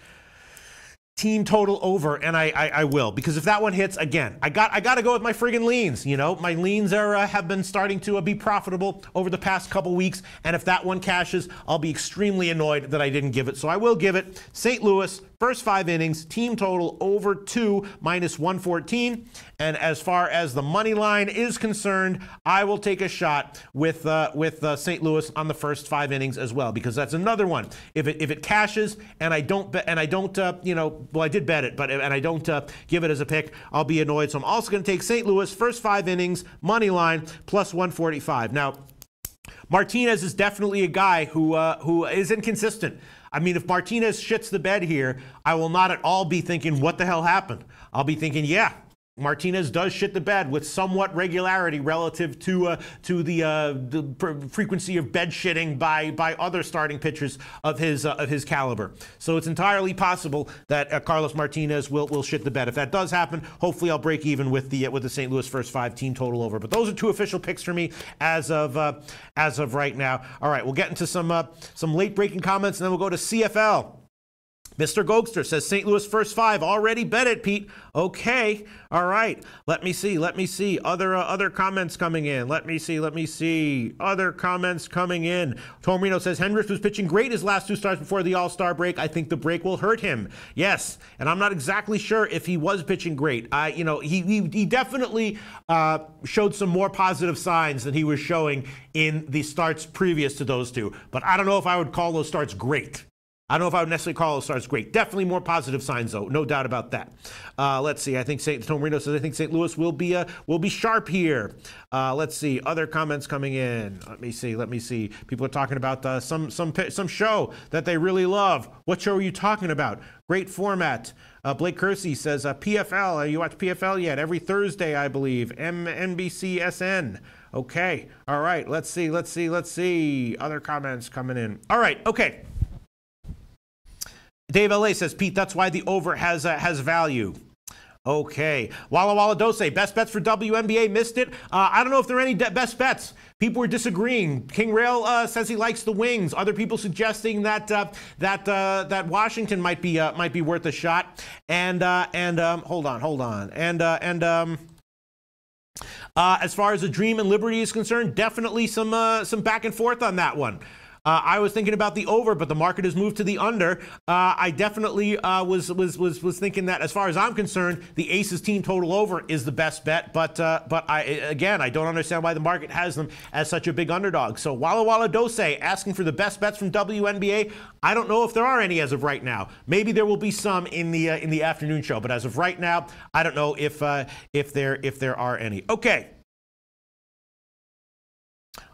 Team total over, and I will, because if that one hits again, I got to go with my friggin' leans. You know, my leans have been starting to be profitable over the past couple weeks, and if that one cashes, I'll be extremely annoyed that I didn't give it. So I will give it St. Louis first 5 innings, team total over 2 minus 114. And as far as the money line is concerned, I will take a shot with St. Louis on the first 5 innings as well, because that's another one. If it cashes and I don't well, I did bet it, and I don't give it as a pick, I'll be annoyed. So I'm also going to take St. Louis first 5 innings money line plus 145. Now, Martinez is definitely a guy who is inconsistent. I mean, if Martinez shits the bed here, I will not at all be thinking, what the hell happened? I'll be thinking, yeah, Martinez does shit the bed with somewhat regularity relative to the frequency of bed shitting by other starting pitchers of his caliber. So it's entirely possible that Carlos Martinez will shit the bed. If that does happen, hopefully I'll break even with the St. Louis first 5 team total over. But those are 2 official picks for me as of right now. All right, we'll get into some late breaking comments, and then we'll go to CFL. Mr. Gokster says St. Louis first 5. Already bet it, Pete. Okay. All right. Let me see. Other comments coming in. Let me see. Other comments coming in. Tormino says Hendricks was pitching great his last 2 starts before the All-Star break. I think the break will hurt him. Yes. And I'm not exactly sure if he was pitching great. He definitely showed some more positive signs than he was showing in the starts previous to those 2. But I don't know if I would call those starts great. I don't know if I would necessarily call those starts great. Definitely more positive signs, though. No doubt about that. Let's see. I think Tom Marino says I think St. Louis will be sharp here. Let's see. Other comments coming in. Let me see. People are talking about some show that they really love. What show are you talking about? Great format. Blake Kersey says PFL. You watch PFL yet? Every Thursday, I believe. NBCSN. Okay. All right. Let's see. Other comments coming in. All right. Okay. Dave LA says, Pete, that's why the over has value. Okay. Walla Walla Dose, best bets for WNBA, missed it. I don't know if there are any best bets. People are disagreeing. King Rail says he likes the Wings. Other people suggesting that Washington might be worth a shot. And hold on. As far as the Dream and Liberty is concerned, definitely some back and forth on that one. I was thinking about the over, but the market has moved to the under. I definitely was thinking that, as far as I'm concerned, the Aces team total over is the best bet. But I don't understand why the market has them as such a big underdog. So Walla Walla Dose asking for the best bets from WNBA. I don't know if there are any as of right now. Maybe there will be some in the afternoon show, but as of right now, I don't know if there are any. Okay.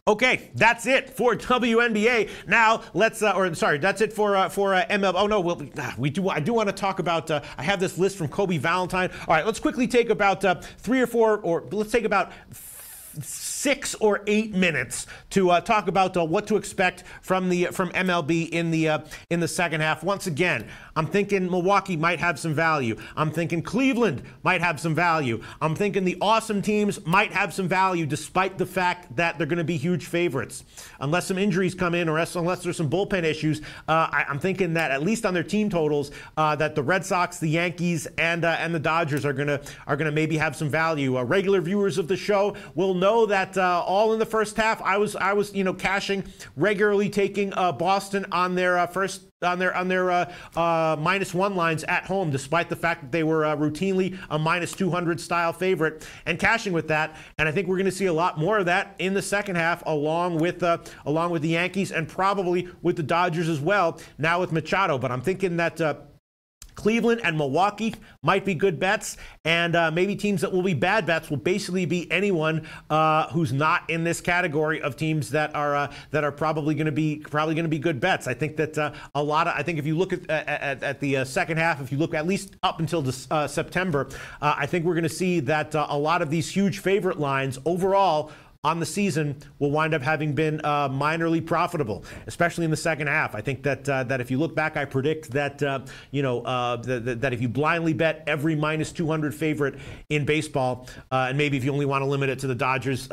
Okay, that's it for WNBA. Now let's, that's it for MLB. Oh no, I do want to talk about. I have this list from Kobe Valentine. All right, let's quickly take about 3 or 4, or let's take about 6 or 8 minutes to talk about what to expect from MLB in the second half. Once again, I'm thinking Milwaukee might have some value. I'm thinking Cleveland might have some value. I'm thinking the awesome teams might have some value, despite the fact that they're going to be huge favorites. Unless some injuries come in, or unless there's some bullpen issues, I'm thinking that at least on their team totals, that the Red Sox, the Yankees, and the Dodgers are gonna maybe have some value. Regular viewers of the show will know that all in the first half, I was cashing regularly, taking Boston on their first on their -1 lines at home, despite the fact that they were routinely a -200 style favorite, and cashing with that. And I think we're going to see a lot more of that in the second half, along with the Yankees and probably with the Dodgers as well. Now with Machado, but I'm thinking that Cleveland and Milwaukee might be good bets, and maybe teams that will be bad bets will basically be anyone who's not in this category of teams that are probably going to be good bets. I think that I think if you look at the second half, if you look at least up until September, I think we're going to see that a lot of these huge favorite lines overall on the season will wind up having been minorly profitable, especially in the second half. I think that if you look back, I predict that that if you blindly bet every -200 favorite in baseball, and maybe if you only want to limit it to the Dodgers,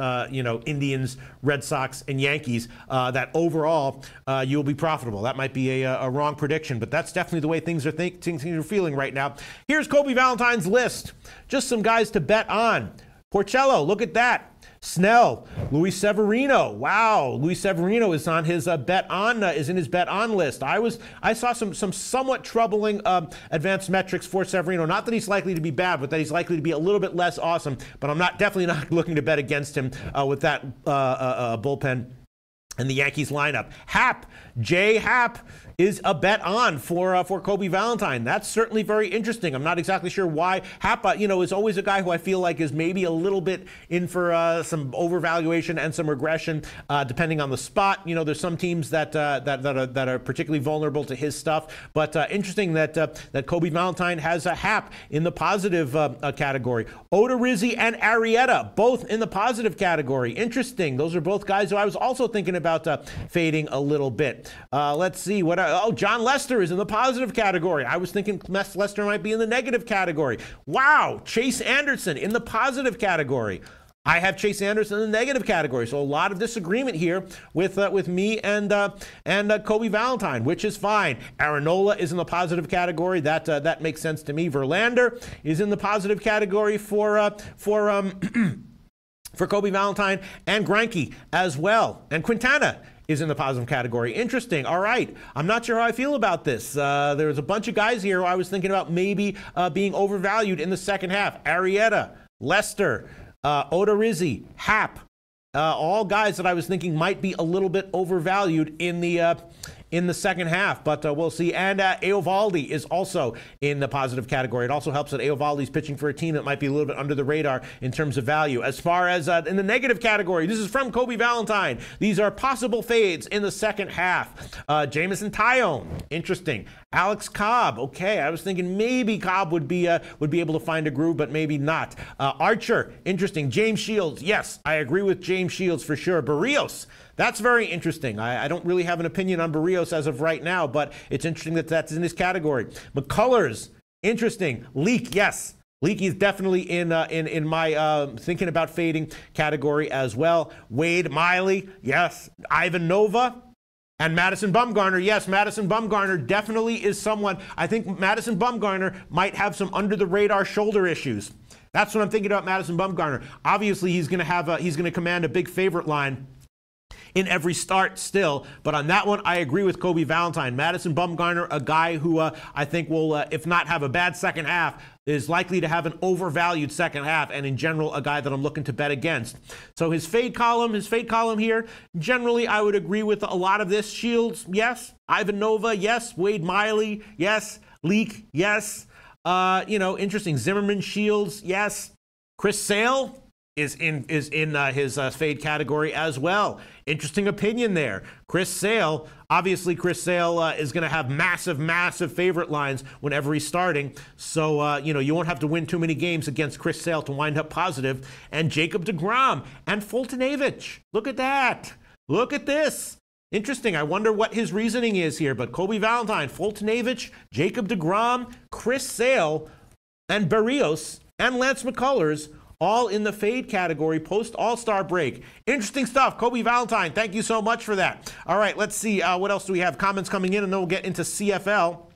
Indians, Red Sox, and Yankees, that overall you'll be profitable. That might be a wrong prediction, but that's definitely the way things are feeling right now. Here's Kobe Valentine's list. Just some guys to bet on. Porcello, look at that. Snell, Luis Severino. Wow, Luis Severino is on his is in his bet on list. I saw some somewhat troubling advanced metrics for Severino. Not that he's likely to be bad, but that he's likely to be a little bit less awesome. But I'm definitely not looking to bet against him with that bullpen and the Yankees lineup. J. Happ is a bet on for Kobe Valentine. That's certainly very interesting. I'm not exactly sure why. Happ, is always a guy who I feel like is maybe a little bit in for some overvaluation and some regression, depending on the spot. There's some teams that are particularly vulnerable to his stuff. But interesting that Kobe Valentine has a Happ in the positive category. Odorizzi and Arrieta, both in the positive category. Interesting. Those are both guys who I was also thinking about fading a little bit. Let's see what. Jon Lester is in the positive category. I was thinking Lester might be in the negative category. Wow, Chase Anderson in the positive category. I have Chase Anderson in the negative category. So a lot of disagreement here with me and Kobe Valentine, which is fine. Aaronola is in the positive category. That makes sense to me. Verlander is in the positive category for Kobe Valentine, and Greinke as well, and Quintana is in the positive category. Interesting. All right. I'm not sure how I feel about this. There's a bunch of guys here who I was thinking about maybe being overvalued in the second half. Arrieta, Lester, Odorizzi, Happ, all guys that I was thinking might be a little bit overvalued in the second half, but we'll see. And Eovaldi is also in the positive category. It also helps that Eovaldi's pitching for a team that might be a little bit under the radar in terms of value. As far as in the negative category, this is from Kobe Valentine. These are possible fades in the second half. Jameson Taillon, interesting. Alex Cobb, okay. I was thinking maybe Cobb would be able to find a groove, but maybe not. Archer, interesting. James Shields, yes, I agree with James Shields for sure. Barrios, that's very interesting. I don't really have an opinion on Barrios as of right now, but it's interesting that that's in this category. McCullers, interesting. Leak, yes. Leak is definitely in my thinking about fading category as well. Wade Miley, yes. Ivan Nova. And Madison Bumgarner, yes, Madison Bumgarner definitely is someone. I think Madison Bumgarner might have some under-the-radar shoulder issues. That's what I'm thinking about Madison Bumgarner. Obviously, he's going to command a big favorite line in every start still, but on that one, I agree with Kobe Valentine. Madison Bumgarner, a guy who I think will, if not have a bad second half, is likely to have an overvalued second half, and in general, a guy that I'm looking to bet against. So his fade column here, generally, I would agree with a lot of this. Shields, yes. Ivan Nova, yes. Wade Miley, yes. Leak, yes. Interesting. Zimmerman, Shields, yes. Chris Sale is in his fade category as well. Interesting opinion there. Chris Sale is going to have massive favorite lines whenever he's starting. So, you won't have to win too many games against Chris Sale to wind up positive. And Jacob deGrom and Foltynewicz. Look at that. Look at this. Interesting. I wonder what his reasoning is here. But Kobe Valentine, Foltynewicz, Jacob deGrom, Chris Sale, and Barrios, and Lance McCullers, all in the fade category post All-Star break. Interesting stuff. Kobe Valentine, thank you so much for that. All right, let's see. What else do we have? Comments coming in, and then we'll get into CFL.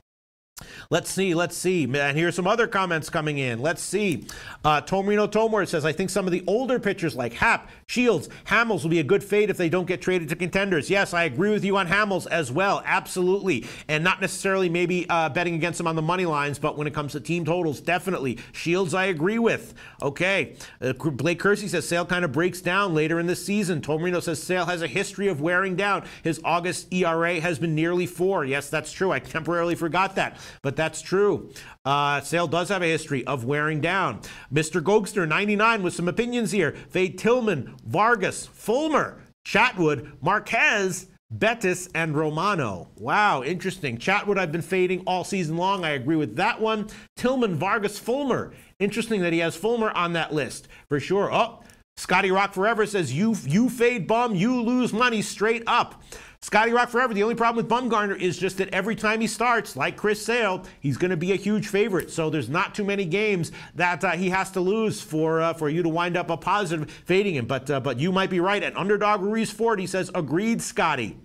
Let's see. And here's some other comments coming in. Let's see. Tomarino Tomor says, I think some of the older pitchers like Happ, Shields, Hamels will be a good fade if they don't get traded to contenders. Yes, I agree with you on Hamels as well. Absolutely. And not necessarily maybe betting against them on the money lines, but when it comes to team totals, definitely. Shields, I agree with. Okay. Blake Kersey says Sale kind of breaks down later in the season. Tomarino says Sale has a history of wearing down. His August ERA has been nearly 4. Yes, that's true. I temporarily forgot that, but that's true. Sale does have a history of wearing down. Mr. Gogster, 99, with some opinions here. Fade Tillman, Vargas, Fulmer, Chatwood, Marquez, Bettis, and Romano. Wow, interesting. Chatwood I've been fading all season long. I agree with that one. Tillman, Vargas, Fulmer. Interesting that he has Fulmer on that list for sure. Oh, Scotty Rock Forever says, you fade Bum, you lose money straight up. Scotty Rock Forever, the only problem with Bumgarner is just that every time he starts, like Chris Sale, he's going to be a huge favorite. So there's not too many games that he has to lose for you to wind up a positive fading him. But you might be right. At Underdog Ruiz Ford, he says, agreed, Scotty.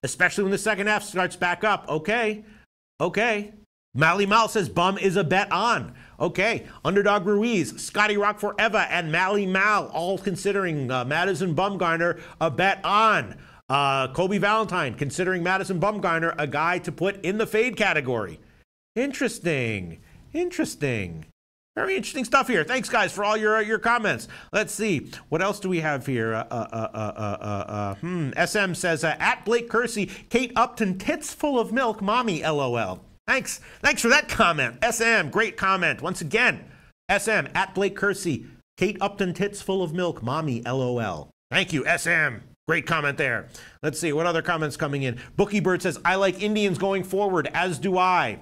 Especially when the second half starts back up. Okay. Mally Mal says Bum is a bet on. Okay. Underdog Ruiz, Scotty Rock Forever, and Mally Mal all considering Madison Bumgarner a bet on. Kobe Valentine considering Madison Bumgarner a guy to put in the fade category. Interesting. Very interesting stuff here. Thanks, guys, for all your comments. Let's see. What else do we have here? SM says, at Blake Kersey, Kate Upton, tits full of milk, mommy, LOL. Thanks for that comment. SM, great comment. Once again, SM, at Blake Kersey, Kate Upton, tits full of milk, mommy, LOL. Thank you, SM. Great comment there. Let's see. What other comments coming in? Bookie Bird says, I like Indians going forward, as do I.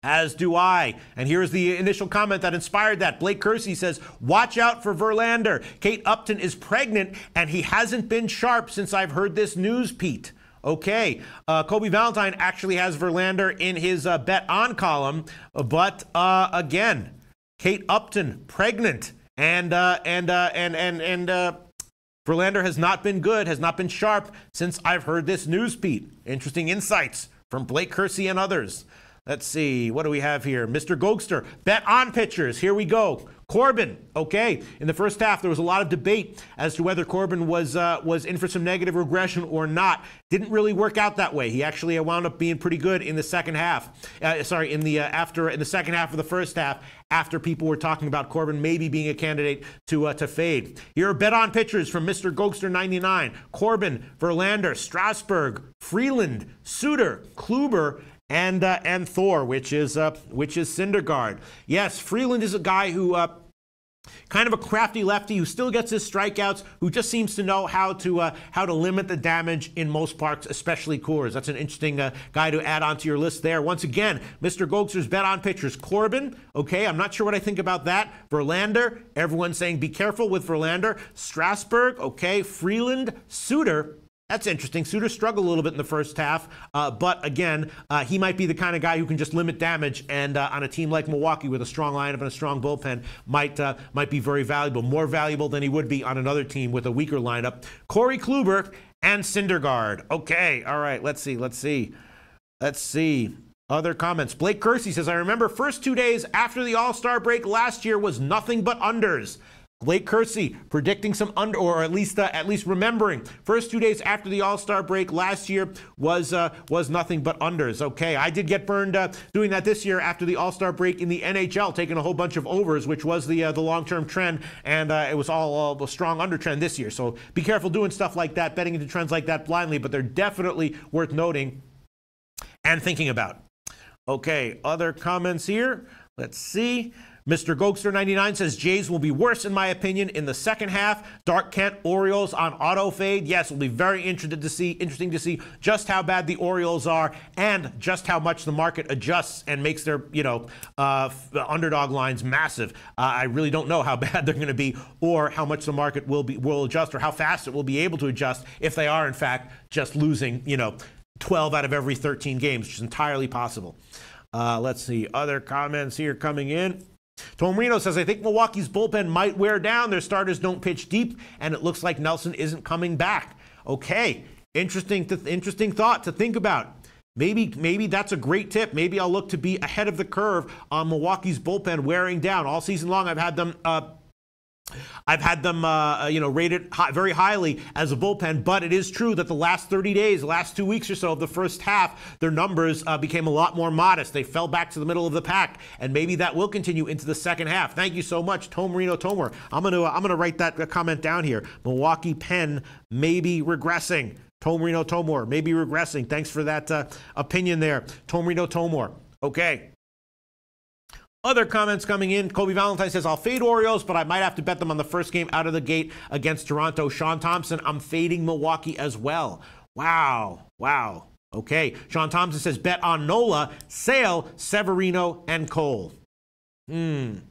As do I. And here's the initial comment that inspired that. Blake Kersey says, watch out for Verlander. Kate Upton is pregnant, and he hasn't been sharp since I've heard this news, Pete. Okay. Kobe Valentine actually has Verlander in his bet on column. But again, Kate Upton, pregnant. And Verlander has not been good, has not been sharp since I've heard this news, Pete. Interesting insights from Blake Kersey and others. Let's see. What do we have here? Mr. Gogster, bet on pitchers. Here we go. Corbin, okay. In the first half, there was a lot of debate as to whether Corbin was in for some negative regression or not. Didn't really work out that way. He actually wound up being pretty good in the second half. In the second half of the first half, after people were talking about Corbin maybe being a candidate to fade. Here are bet on pitchers from Mr. Gogster 99. Corbin, Verlander, Strasburg, Freeland, Suter, Kluber, and Thor, which is Syndergaard. Yes, Freeland is a guy who kind of a crafty lefty who still gets his strikeouts, who just seems to know how to limit the damage in most parks, especially Coors. That's an interesting guy to add onto your list there. Once again, Mr. Gogster's bet on pitchers. Corbin, okay, I'm not sure what I think about that. Verlander, everyone's saying be careful with Verlander. Strasburg, okay. Freeland, Suter. That's interesting. Suter struggled a little bit in the first half, but again, he might be the kind of guy who can just limit damage, and on a team like Milwaukee with a strong lineup and a strong bullpen might be very valuable, more valuable than he would be on another team with a weaker lineup. Corey Kluber and Syndergaard. Okay, all right, let's see. Other comments. Blake Kersey says, I remember first 2 days after the All-Star break last year was nothing but unders. Blake Kersey predicting some under, or at least remembering first 2 days after the All-Star break last year was nothing but unders. Okay, I did get burned doing that this year after the All-Star break in the NHL, taking a whole bunch of overs, which was the long-term trend, and it was all a strong under trend this year. So be careful doing stuff like that, betting into trends like that blindly, but they're definitely worth noting and thinking about. Okay, other comments here. Let's see. Mr. Gogster 99 says Jays will be worse, in my opinion, in the second half. Dark Kent, Orioles on auto fade. Yes, it'll be very interesting to see just how bad the Orioles are and just how much the market adjusts and makes their underdog lines massive. I really don't know how bad they're going to be, or how much the market will adjust, or how fast it will be able to adjust if they are in fact just losing 12 out of every 13 games, which is entirely possible. Let's see other comments here coming in. Tomarino says, I think Milwaukee's bullpen might wear down. Their starters don't pitch deep, and it looks like Nelson isn't coming back. Okay, interesting thought to think about. Maybe that's a great tip. Maybe I'll look to be ahead of the curve on Milwaukee's bullpen wearing down. All season long, I've had them rated very highly as a bullpen, but it is true that the last 30 days, the last 2 weeks or so of the first half, their numbers became a lot more modest. They fell back to the middle of the pack, and maybe that will continue into the second half. Thank you so much, Tomarino Tomor. I'm gonna write that comment down here. Milwaukee pen maybe regressing. Tomarino Tomor, maybe regressing. Thanks for that opinion there. Tomarino Tomor. Okay. Other comments coming in. Kobe Valentine says, I'll fade Orioles, but I might have to bet them on the first game out of the gate against Toronto. Sean Thompson, I'm fading Milwaukee as well. Wow. Okay. Sean Thompson says, bet on Nola, Sale, Severino, and Cole. Tomarino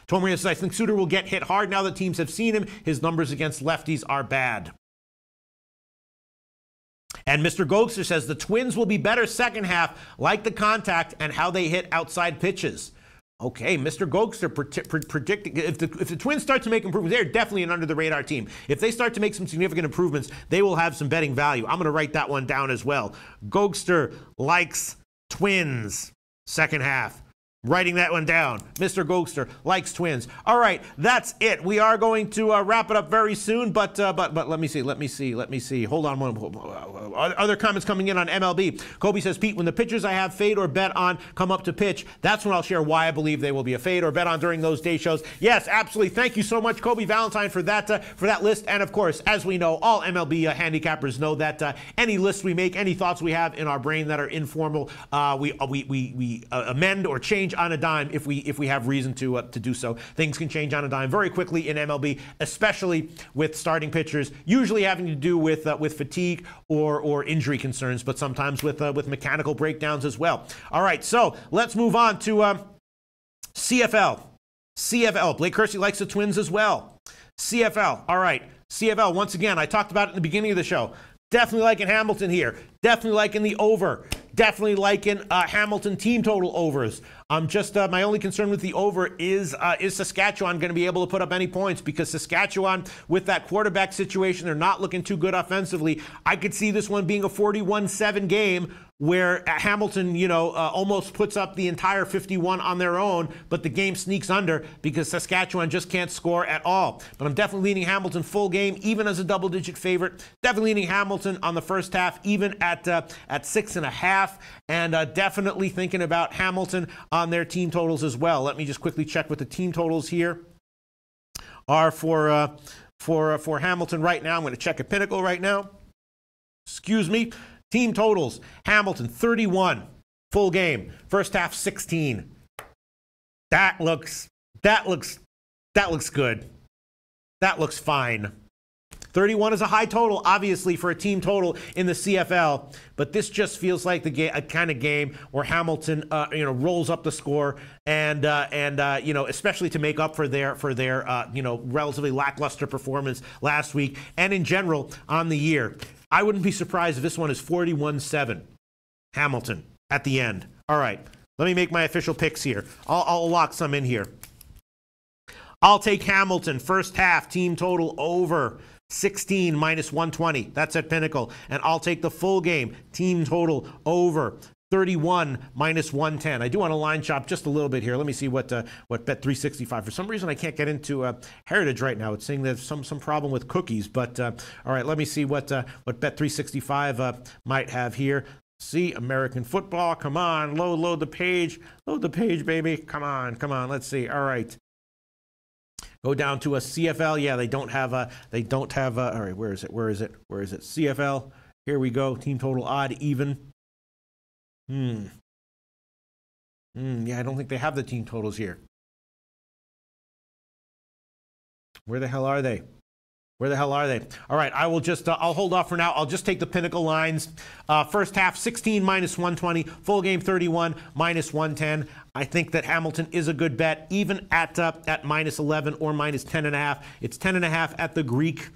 says, I think Suter will get hit hard now that teams have seen him. His numbers against lefties are bad. And Mr. Gokster says the Twins will be better second half, like the contact and how they hit outside pitches. Okay, Mr. Gokster predicting if the Twins start to make improvements, they're definitely an under-the-radar team. If they start to make some significant improvements, they will have some betting value. I'm going to write that one down as well. Gokster likes Twins second half. Writing that one down. Mr. Gokster likes Twins. All right, that's it. We are going to wrap it up very soon, but let me see. Hold on. Other comments coming in on MLB. Kobe says, Pete, when the pitchers I have fade or bet on come up to pitch, that's when I'll share why I believe they will be a fade or bet on during those day shows. Yes, absolutely. Thank you so much, Kobe Valentine, for that list. And of course, as we know, all MLB handicappers know that any list we make, any thoughts we have in our brain that are informal, we amend or change on a dime if we have reason to do so. Things can change on a dime very quickly in MLB, especially with starting pitchers, usually having to do with fatigue or injury concerns, but sometimes with mechanical breakdowns as well. All right, so let's move on to CFL. Blake Kersey likes the Twins as well. CFL. All right, CFL. Once again, I talked about it in the beginning of the show. Definitely liking Hamilton here. Definitely liking the over. Definitely liking Hamilton team total overs. Just my only concern with the over is Saskatchewan going to be able to put up any points? Because Saskatchewan, with that quarterback situation, they're not looking too good offensively. I could see this one being a 41-7 game where Hamilton, almost puts up the entire 51 on their own, but the game sneaks under because Saskatchewan just can't score at all. But I'm definitely leaning Hamilton full game, even as a double-digit favorite. Definitely leaning Hamilton on the first half, even at 6.5, and definitely thinking about Hamilton on their team totals as well. Let me just quickly check what the team totals here are for Hamilton right now. I'm going to check a Pinnacle right now. Excuse me. Team totals, Hamilton 31, full game. First half 16. That looks good. That looks fine. 31 is a high total, obviously, for a team total in the CFL, but this just feels like a kind of game where Hamilton, rolls up the score and especially to make up for their relatively lackluster performance last week and in general on the year. I wouldn't be surprised if this one is 41-7, Hamilton at the end. All right, let me make my official picks here. I'll lock some in here. I'll take Hamilton first half team total over 16 minus 120. That's at Pinnacle. And I'll take the full game team total over 31 minus 110. I do want to line chop just a little bit here. Let me see what Bet365. For some reason, I can't get into Heritage right now. It's saying there's some problem with cookies. But all right, let me see what Bet365 might have here. See, American football. Come on, load the page. Load the page, baby. Come on. Let's see. All right. Go down to a CFL. Yeah, they don't have. All right, where is it? CFL. Here we go. Team total odd, even. Yeah, I don't think they have the team totals here. Where the hell are they? All right, I will just, I'll hold off for now. I'll just take the Pinnacle lines. First half, 16 minus 120. Full game, 31 minus 110. I think that Hamilton is a good bet, even at minus 11 or minus 10.5. It's 10.5 at the Greek.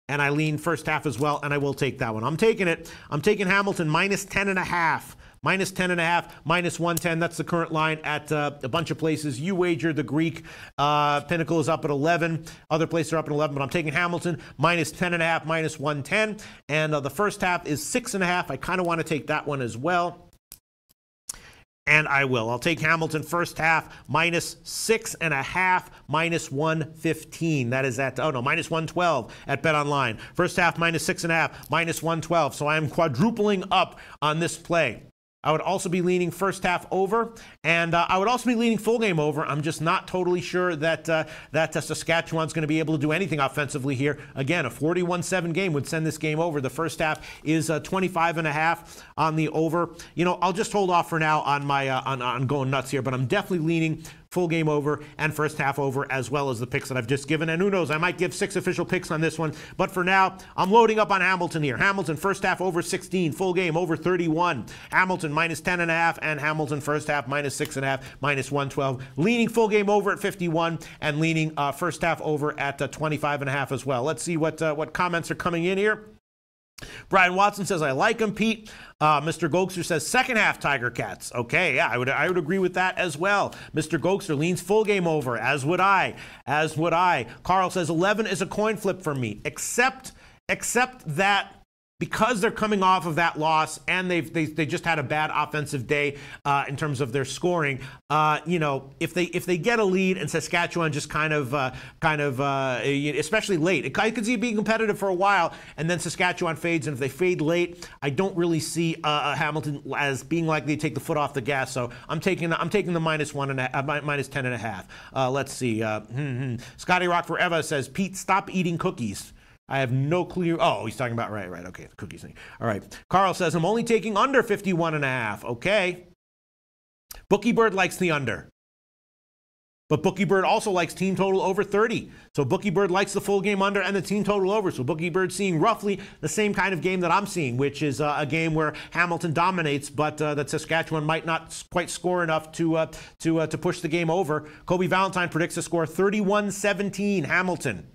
And I lean first half as well, and I will take that one. I'm taking it. I'm taking Hamilton minus 10.5. minus 10.5, minus 110. That's the current line at a bunch of places. You wager the Greek. Pinnacle is up at 11. Other places are up at 11, but I'm taking Hamilton minus 10.5, minus 110. And the first half is 6.5. I kind of want to take that one as well. And I will. I'll take Hamilton first half minus 6.5, minus 115. That is at, minus 112 at BetOnline. First half minus 6.5, minus 112. So I am quadrupling up on this play. I would also be leaning first half over, and I would also be leaning full game over. I'm just not totally sure that Saskatchewan's going to be able to do anything offensively here. Again, a 41-7 game would send this game over. The first half is 25.5 on the over. I'll just hold off for now on my on going nuts here, but I'm definitely leaning full game over and first half over, as well as the picks that I've just given. And who knows, I might give 6 official picks on this one. But for now, I'm loading up on Hamilton here. Hamilton first half over 16, full game over 31. Hamilton minus 10.5, and Hamilton first half minus 6.5, minus 112. Leaning full game over at 51, and leaning first half over at 25.5 as well. Let's see what comments are coming in here. Brian Watson says, I like him, Pete. Mr. Gokster says, second half Tiger Cats. Okay, yeah, I would agree with that as well. Mr. Gokster leans full game over, as would I. Carl says, 11 is a coin flip for me, except that because they're coming off of that loss and they just had a bad offensive day in terms of their scoring. If they get a lead and Saskatchewan just kind of especially late, I could see it being competitive for a while, and then Saskatchewan fades. And if they fade late, I don't really see Hamilton as being likely to take the foot off the gas. So I'm taking the minus 10.5. Let's see. Scotty Rock Forever says, Pete, stop eating cookies. I have no clue. Oh, he's talking about, right. Okay, the cookies thing. All right. Carl says, I'm only taking under 51.5. Okay. Bookie Bird likes the under. But Bookie Bird also likes team total over 30. So Bookie Bird likes the full game under and the team total over. So Bookie Bird's seeing roughly the same kind of game that I'm seeing, which is a game where Hamilton dominates, but that Saskatchewan might not quite score enough to push the game over. Kobe Valentine predicts the score 31-17 Hamilton.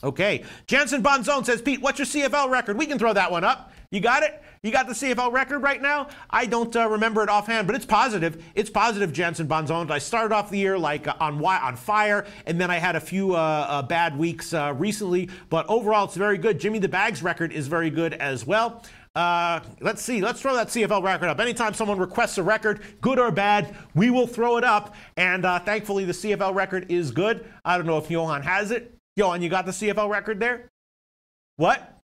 Okay. Jansen Bonzone says, Pete, what's your CFL record? We can throw that one up. You got it? You got the CFL record right now? I don't remember it offhand, but it's positive. It's positive, Jansen Bonzone. I started off the year on fire, and then I had a few bad weeks recently, but overall it's very good. Jimmy the Bag's record is very good as well. Let's see. Let's throw that CFL record up. Anytime someone requests a record, good or bad, we will throw it up, and thankfully the CFL record is good. I don't know if Johan has it. Johan, you got the CFL record there? What?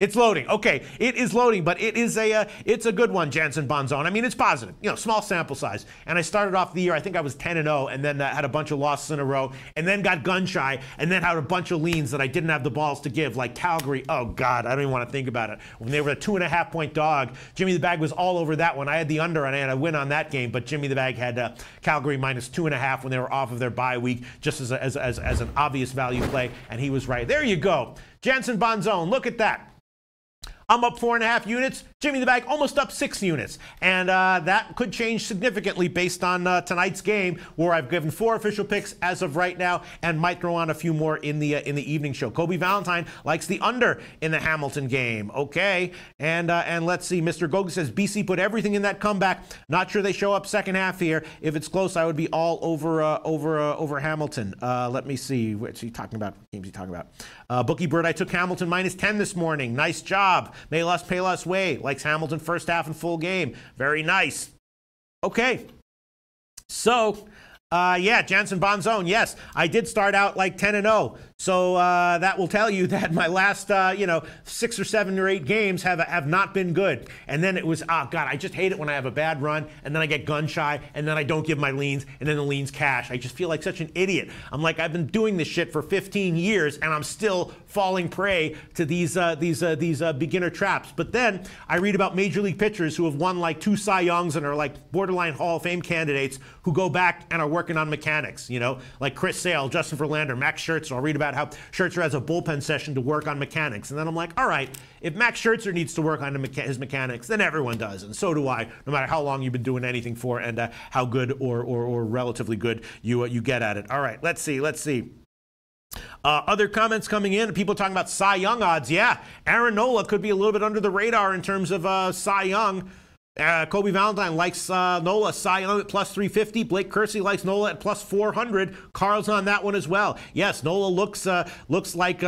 It's loading. Okay, it is loading, but it's a good one, Jansen Bonzone. I mean, it's positive. Small sample size. And I started off the year, I think I was 10-0, and then had a bunch of losses in a row, and then got gun shy, and then had a bunch of leans that I didn't have the balls to give, like Calgary. Oh God, I don't even want to think about it. When they were a 2.5-point dog, Jimmy the Bag was all over that one. I had the under and I had a win on that game, but Jimmy the Bag had Calgary minus 2.5 when they were off of their bye week, just as an obvious value play, and he was right. There you go, Jansen Bonzone. Look at that. I'm up 4.5 units. Jimmy the Bag almost up 6 units. And that could change significantly based on tonight's game, where I've given 4 official picks as of right now and might throw on a few more in the evening show. Kobe Valentine likes the under in the Hamilton game. Okay. And let's see. Mr. Goga says BC put everything in that comeback. Not sure they show up second half here. If it's close, I would be all over Hamilton. Let me see. What's he talking about? What game's he talking about? Bookie Bird, I took Hamilton minus 10 this morning. Nice job. May less, pay less way. Likes Hamilton first half and full game. Very nice. Okay. So, yeah, Jansen Bonzone, yes, I did start out like 10-0. So that will tell you that my last, 6 or 7 or 8 games have not been good. And then it was, oh, God, I just hate it when I have a bad run, and then I get gun shy, and then I don't give my leans, and then the leans cash. I just feel like such an idiot. I'm like, I've been doing this shit for 15 years, and I'm still falling prey to these beginner traps. But then I read about major league pitchers who have won like 2 Cy Youngs and are like borderline Hall of Fame candidates who go back and are working on mechanics, like Chris Sale, Justin Verlander, Max Scherzer. I'll read about how Scherzer has a bullpen session to work on mechanics. And then I'm like, all right, if Max Scherzer needs to work on his mechanics, then everyone does. And so do I, no matter how long you've been doing anything for and how good or relatively good you get at it. All right, let's see. Other comments coming in, people talking about Cy Young odds. Yeah, Aaron Nola could be a little bit under the radar in terms of Cy Young. Kobe Valentine likes Nola Cy Young at plus 350. Blake Kersey likes Nola at plus 400. Carl's on that one as well. Yes, Nola looks like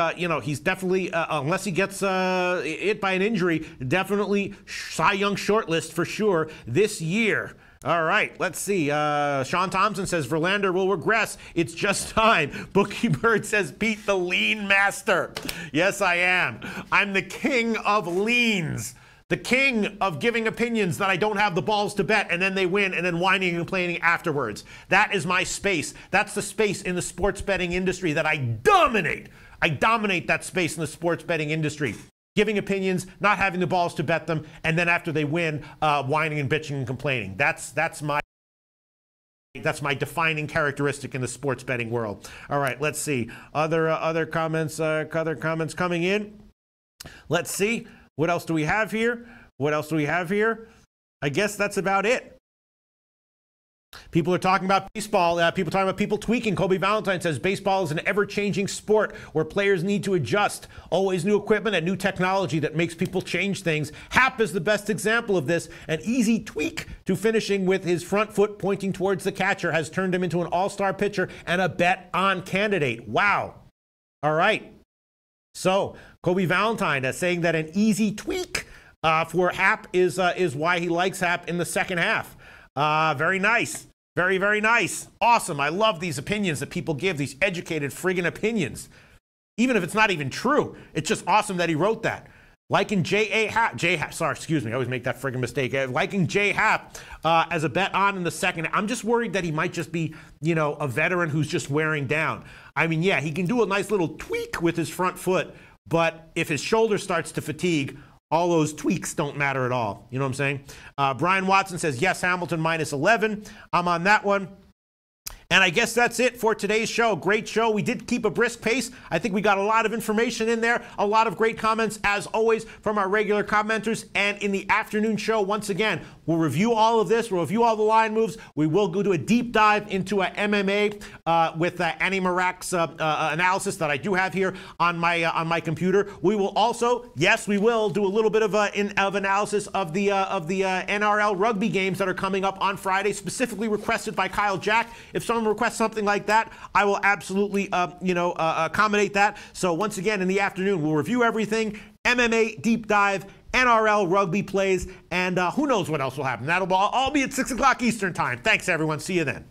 he's definitely unless he gets hit by an injury, definitely Cy Young shortlist for sure this year. All right, let's see. Sean Thompson says Verlander will regress. It's just time. Bookie Bird says Pete the lean master. Yes, I am. I'm the king of leans. The king of giving opinions that I don't have the balls to bet, and then they win, and then whining and complaining afterwards. That is my space. That's the space in the sports betting industry that I dominate. I dominate that space in the sports betting industry. Giving opinions, not having the balls to bet them, and then after they win, whining and bitching and complaining. That's my defining characteristic in the sports betting world. All right, let's see. Other comments coming in. Let's see. What else do we have here? I guess that's about it. People are talking about baseball. People talking about people tweaking. Kobe Valentine says baseball is an ever-changing sport where players need to adjust. Always new equipment and new technology that makes people change things. Happ is the best example of this. An easy tweak to finishing with his front foot pointing towards the catcher has turned him into an all-star pitcher and a bet-on candidate. Wow. All right. So Kobe Valentine saying that an easy tweak for Happ is why he likes Happ in the second half. Very nice. Very, very nice. Awesome. I love these opinions that people give, these educated friggin' opinions. Even if it's not even true, it's just awesome that he wrote that. Liking J Happ, sorry, excuse me, I always make that friggin' mistake. Liking J Happ as a bet on in the second. I'm just worried that he might just be, a veteran who's just wearing down. I mean, yeah, he can do a nice little tweak with his front foot, but if his shoulder starts to fatigue, all those tweaks don't matter at all. You know what I'm saying? Brian Watson says, yes, Hamilton minus 11. I'm on that one. And I guess that's it for today's show. Great show. We did keep a brisk pace. I think we got a lot of information in there, a lot of great comments, as always, from our regular commenters. And in the afternoon show, once again, we'll review all of this. We'll review all the line moves. We will go do a deep dive into MMA with Annie Marak's analysis that I do have here on my computer. We will also, yes, we will do a little bit of analysis of the NRL rugby games that are coming up on Friday, specifically requested by Kyle Jack. If someone requests something like that, I will absolutely, accommodate that. So once again, in the afternoon, we'll review everything, MMA deep dive, NRL rugby plays, and who knows what else will happen. That'll all be at 6 o'clock Eastern time. Thanks, everyone. See you then.